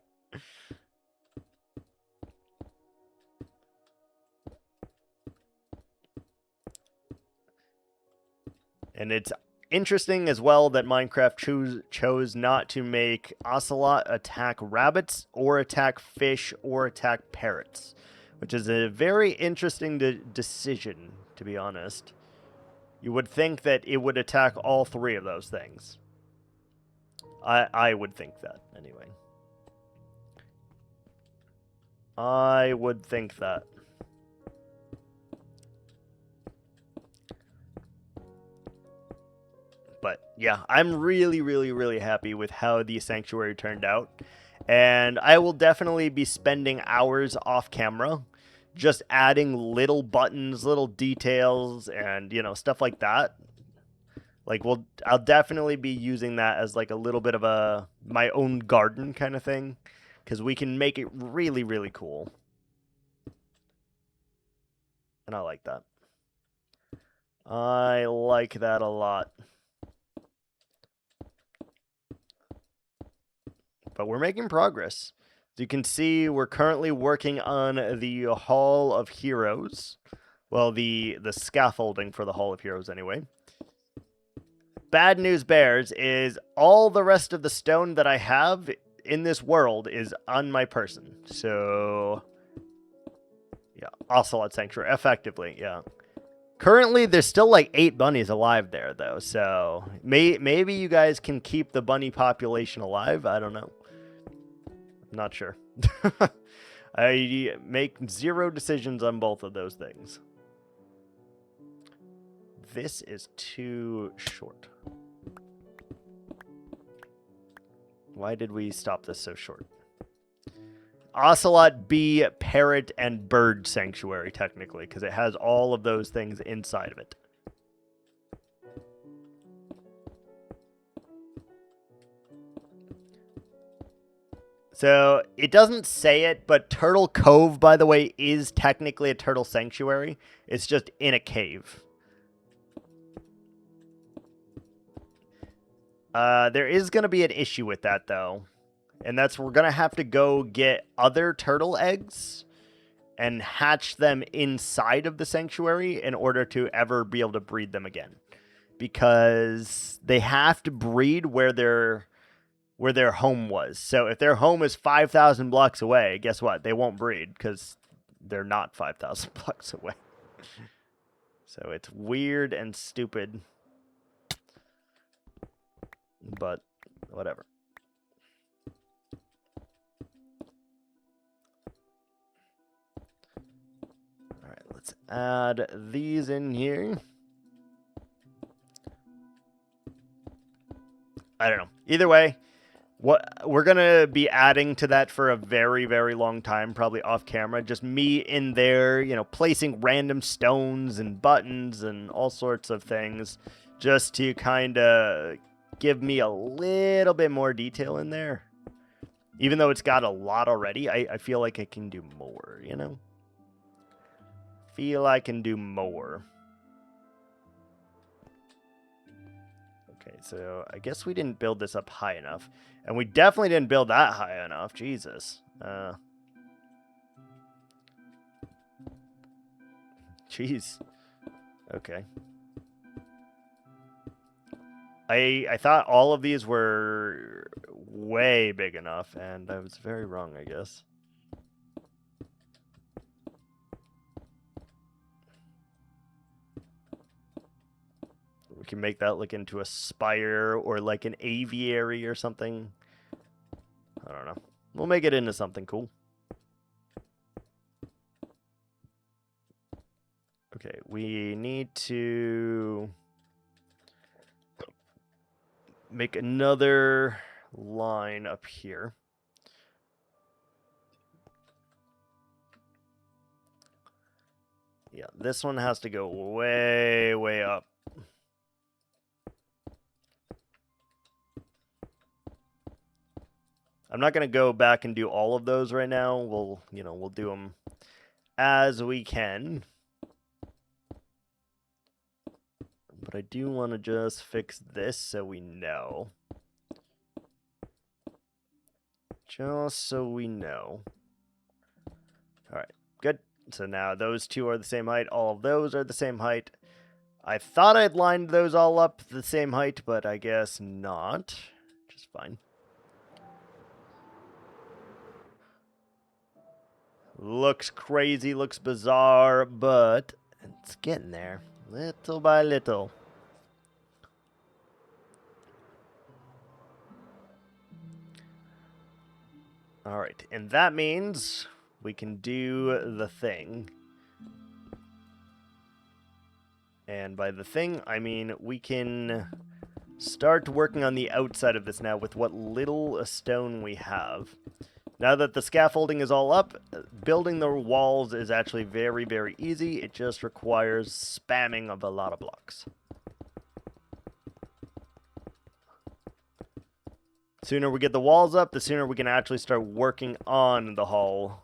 And it's interesting as well that Minecraft chose not to make ocelot attack rabbits or attack fish or attack parrots, which is a very interesting decision, to be honest. You would think that it would attack all three of those things. I would think that, anyway. I would think that. But yeah, I'm really, really, really happy with how the sanctuary turned out. And I will definitely be spending hours off camera just adding little buttons, little details, and, you know, stuff like that. Like, I'll definitely be using that as like a little bit of my own garden kind of thing, because we can make it really, really cool. And I like that. I like that a lot. But we're making progress. As you can see, we're currently working on the Hall of Heroes. Well, the scaffolding for the Hall of Heroes, anyway. Bad news bears is all the rest of the stone that I have in this world is on my person. So, yeah. Ocelot Sanctuary, effectively, yeah. Currently, there's still like 8 bunnies alive there, though, so maybe you guys can keep the bunny population alive. I don't know. I'm not sure. I make 0 decisions on both of those things. This is too short. Why did we stop this so short? Ocelot, bee, parrot, and bird sanctuary, technically, because it has all of those things inside of it. So, it doesn't say it, but Turtle Cove, by the way, is technically a turtle sanctuary. It's just in a cave. There is going to be an issue with that, though. And that's we're going to have to go get other turtle eggs and hatch them inside of the sanctuary in order to ever be able to breed them again. Because they have to breed where their home was. So if their home is 5,000 blocks away, guess what? They won't breed because they're not 5,000 blocks away. So it's weird and stupid. But whatever. Alright, let's add these in here. I don't know. Either way, what we're gonna be adding to that for a very, very long time, probably off camera. Just me in there, you know, placing random stones and buttons and all sorts of things, just to kind of give me a little bit more detail in there. Even though it's got a lot already, I feel like I can do more, you know? Feel I can do more. Okay, so I guess we didn't build this up high enough. And we definitely didn't build that high enough. Jesus. Jeez. Okay. I thought all of these were way big enough, and I was very wrong, I guess. We can make that look into a spire or like an aviary or something. I don't know. We'll make it into something cool. Okay, we need to make another line up here. Yeah, this one has to go way, way up. I'm not going to go back and do all of those right now. We'll do them as we can. But I do want to just fix this so we know. Just so we know. All right, good. So now those two are the same height. All of those are the same height. I thought I'd lined those all up the same height, but I guess not. Which is fine. Looks crazy, looks bizarre, but it's getting there. Little by little. Alright, and that means we can do the thing. And by the thing, I mean we can start working on the outside of this now with what little stone we have. Now that the scaffolding is all up, building the walls is actually very, very easy. It just requires spamming of a lot of blocks. The sooner we get the walls up, the sooner we can actually start working on the hull.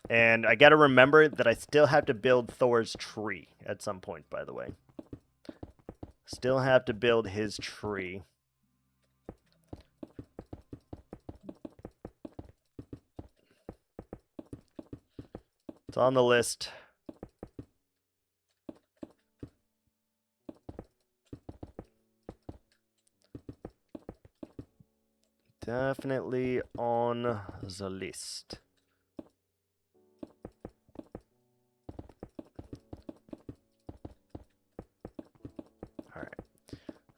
And I gotta remember that I still have to build Thor's tree at some point, by the way. Still have to build his tree. It's on the list. Definitely on the list.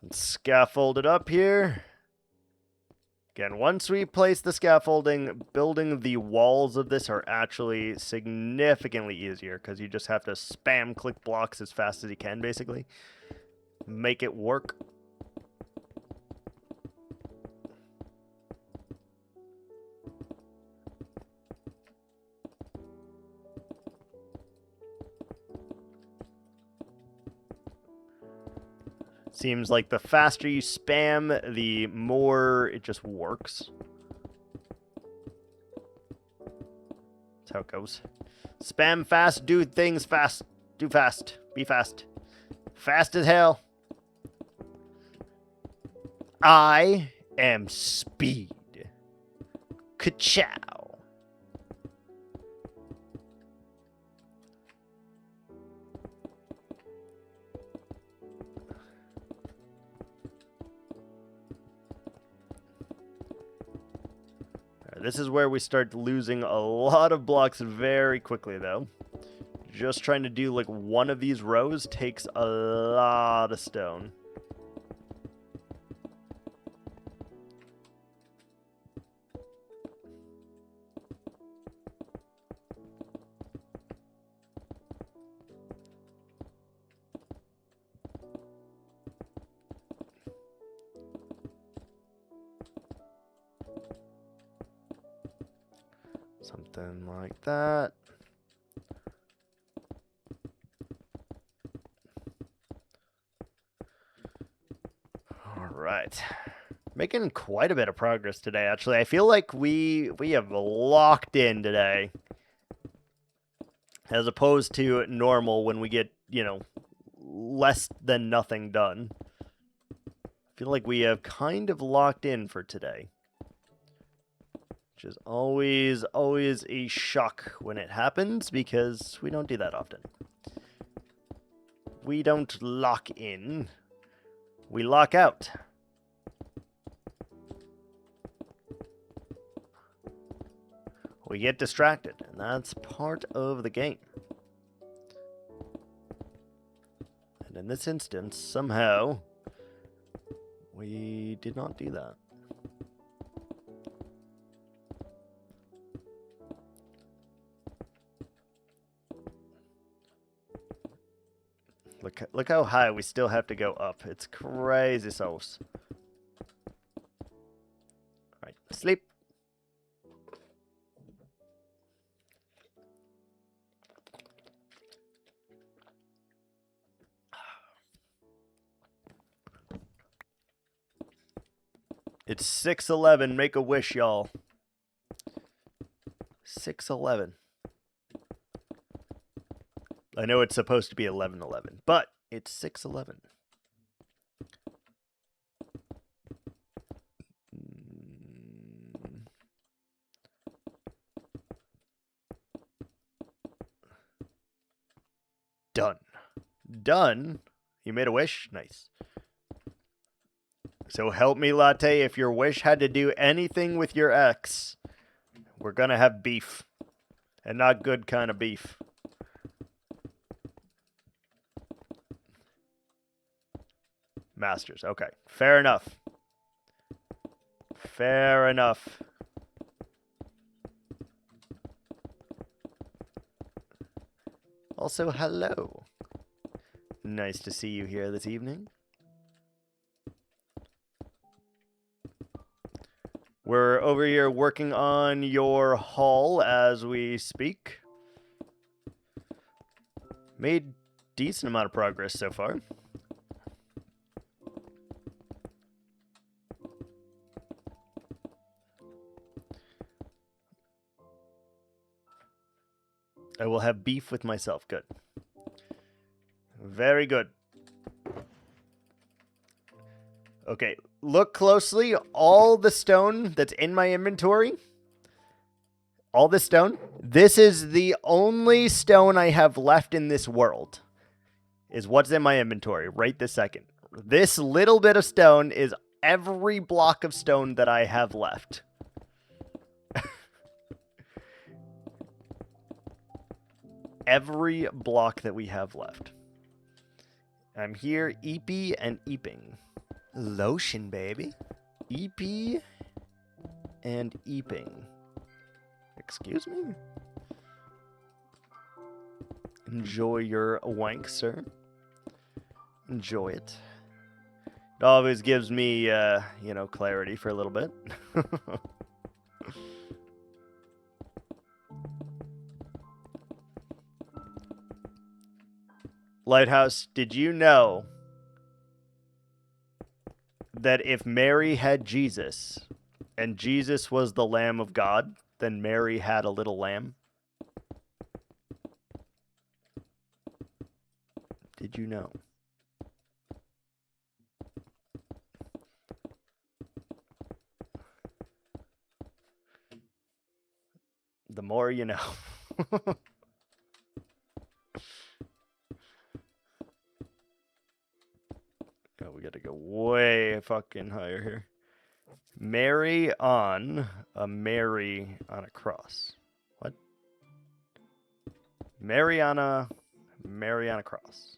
Scaffold it up here. Again, once we place the scaffolding, building the walls of this are actually significantly easier because you just have to spam click blocks as fast as you can, basically. Make it work. Seems like the faster you spam, the more it just works. That's how it goes. Spam fast, do things fast. Do fast. Be fast. Fast as hell. I am speed. Ka-chow. This is where we start losing a lot of blocks very quickly, though. Just trying to do, like, one of these rows takes a lot of stone. Something like that. All right. Making quite a bit of progress today, actually. I feel like we have locked in today. As opposed to normal when we get, you know, less than nothing done. I feel like we have kind of locked in for today. Which is always a shock when it happens, because we don't do that often. We don't lock in. We lock out. We get distracted, and that's part of the game. And in this instance, somehow, we did not do that. Look how high we still have to go up. It's crazy sauce. Alright, sleep. It's 6:11. Make a wish, y'all. 6:11. I know it's supposed to be 11:11, but it's 6:11. Done. Done? You made a wish? Nice. So help me, Latte, if your wish had to do anything with your ex, we're gonna have beef. And not good kind of beef. Masters. Okay. Fair enough. Fair enough. Also, hello. Nice to see you here this evening. We're over here working on your hall as we speak. Made decent amount of progress so far. I will have beef with myself. Good. Very good. Okay, look closely. All the stone that's in my inventory, all this stone, this is the only stone I have left in this world, is what's in my inventory right this second. This little bit of stone is every block of stone that I have left. Every block that we have left. I'm here, eepy and eeping. Lotion, baby. EP and eeping. Excuse me? Enjoy your wank, sir. Enjoy it. It always gives me, you know, clarity for a little bit. Lighthouse, did you know that if Mary had Jesus and Jesus was the Lamb of God, then Mary had a little lamb? Did you know? The more you know. Oh, we gotta go way fucking higher here. Mary on a cross. What? Mary on a cross.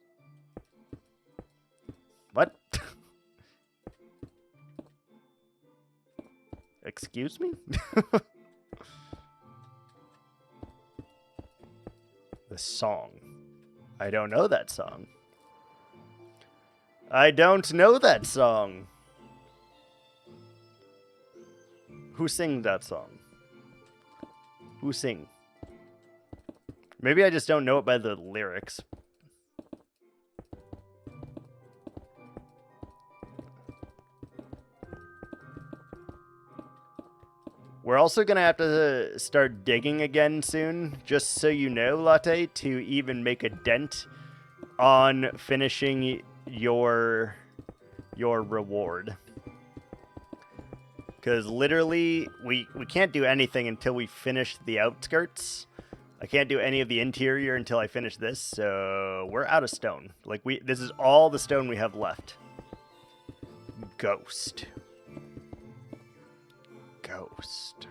What? Excuse me? The song. I don't know that song. I don't know that song. Who sing that song? Who sing? Maybe I just don't know it by the lyrics. We're also going to have to start digging again soon, just so you know, Latte, to even make a dent on finishing your reward. Because literally, we can't do anything until we finish the outskirts. I can't do any of the interior until I finish this, so we're out of stone. Like, this is all the stone we have left. Ghost. Ghost.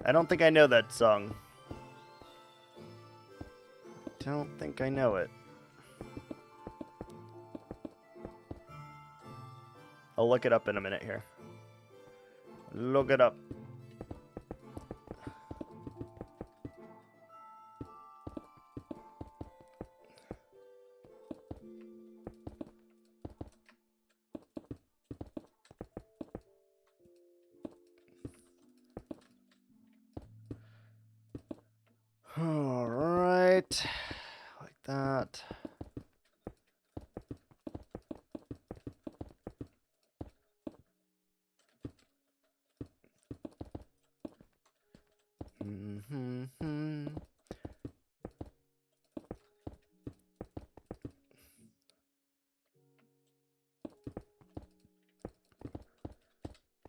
I don't think I know that song. Don't think I know it. I'll look it up in a minute here. Look it up. All right, like that.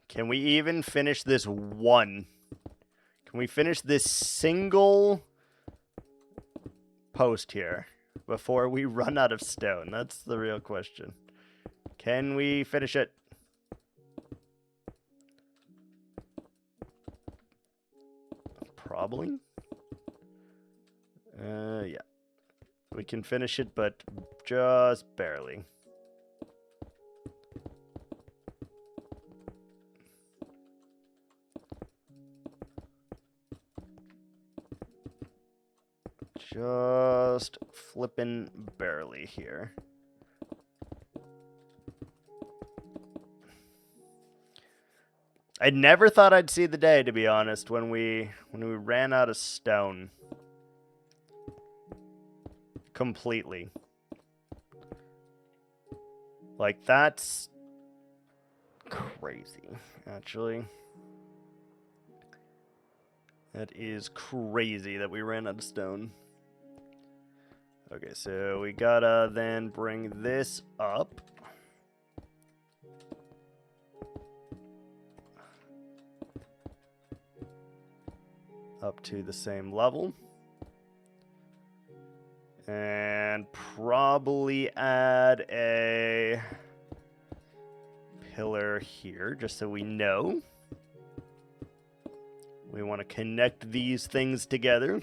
Can we even finish this one? Can we finish this single post here before we run out of stone? That's the real question. Can we finish it? Probably. Yeah. We can finish it, but just barely. Just flipping barely here. I never thought I'd see the day, to be honest, when we ran out of stone. Completely. Like, that's crazy, actually. That is crazy that we ran out of stone. Okay, so we gotta then bring this up. Up to the same level. And probably add a pillar here, just so we know. We want to connect these things together.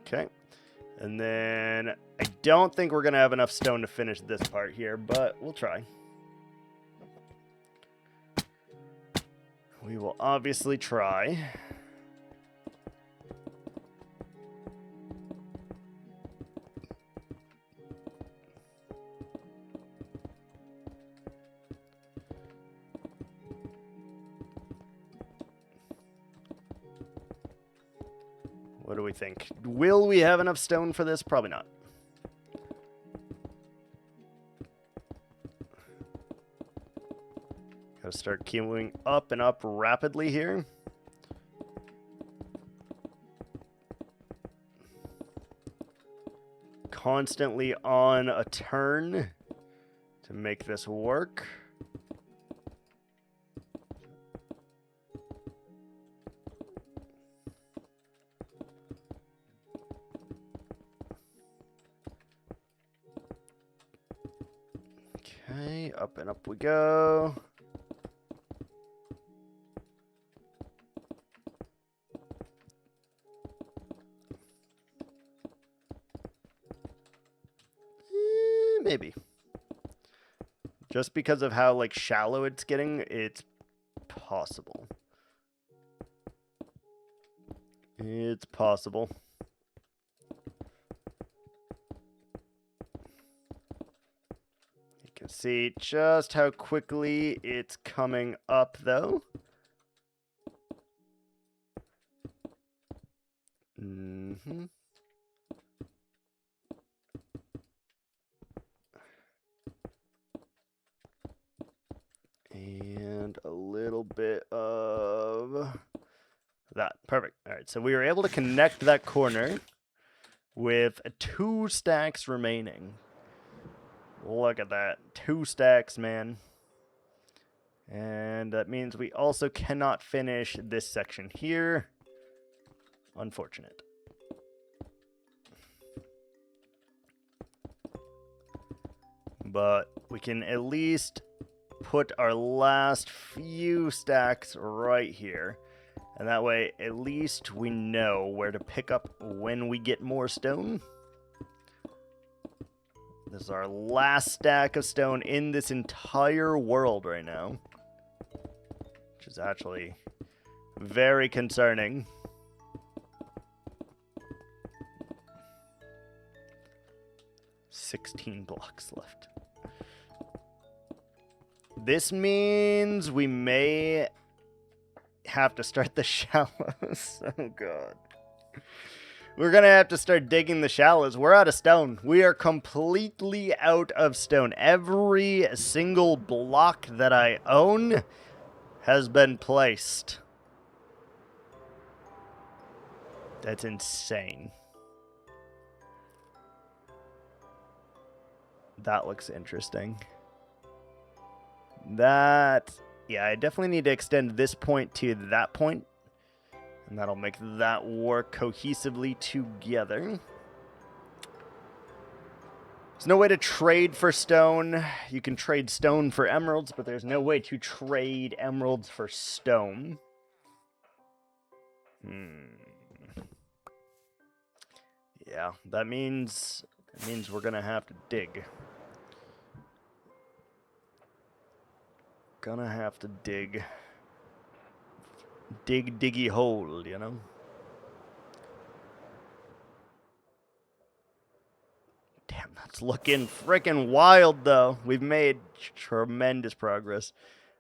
Okay. And then I don't think we're going to have enough stone to finish this part here, but we'll try. We will obviously try. What do we think? Will we have enough stone for this? Probably not. Gotta start queuing up and up rapidly here. Constantly on a turn to make this work. Okay, up and up we go. Maybe. Just because of how, like, shallow it's getting, it's possible. It's possible. You can see just how quickly it's coming up, though. Mm-hmm. And a little bit of that. Perfect. All right, so we were able to connect that corner with 2 stacks remaining. Look at that. 2 stacks, man. And that means we also cannot finish this section here. Unfortunate. But we can at least put our last few stacks right here. And that way, at least we know where to pick up when we get more stone. This is our last stack of stone in this entire world right now. Which is actually very concerning. $16 blocks left. This means we may have to start the shallows. Oh, God. We're going to have to start digging the shallows. We're out of stone. We are completely out of stone. Every single block that I own has been placed. That's insane. That looks interesting. That, yeah, I definitely need to extend this point to that point. And that'll make that work cohesively together. There's no way to trade for stone. You can trade stone for emeralds, but there's no way to trade emeralds for stone. Yeah, that means we're gonna have to dig. Gonna have to dig. Dig, diggy hole, you know? Damn, that's looking freaking wild, though. We've made tremendous progress.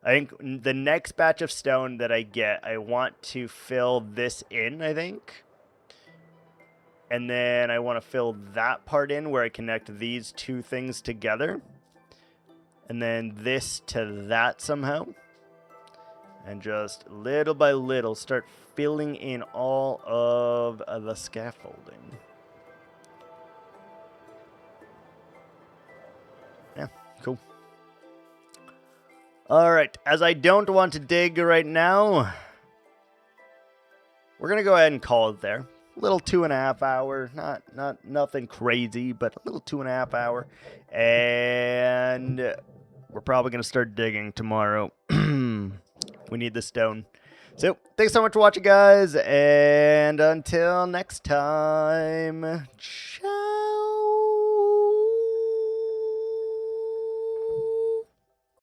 I think the next batch of stone that I get, I want to fill this in, I think. And then I want to fill that part in where I connect these 2 things together. And then this to that somehow. And just little by little start filling in all of the scaffolding. Yeah, cool. Alright, as I don't want to dig right now, we're going to go ahead and call it there. Little 2.5 hour, nothing crazy, but a little 2.5 hour. And we're probably going to start digging tomorrow. We need the stone. So, thanks so much for watching, guys, and until next time, ciao.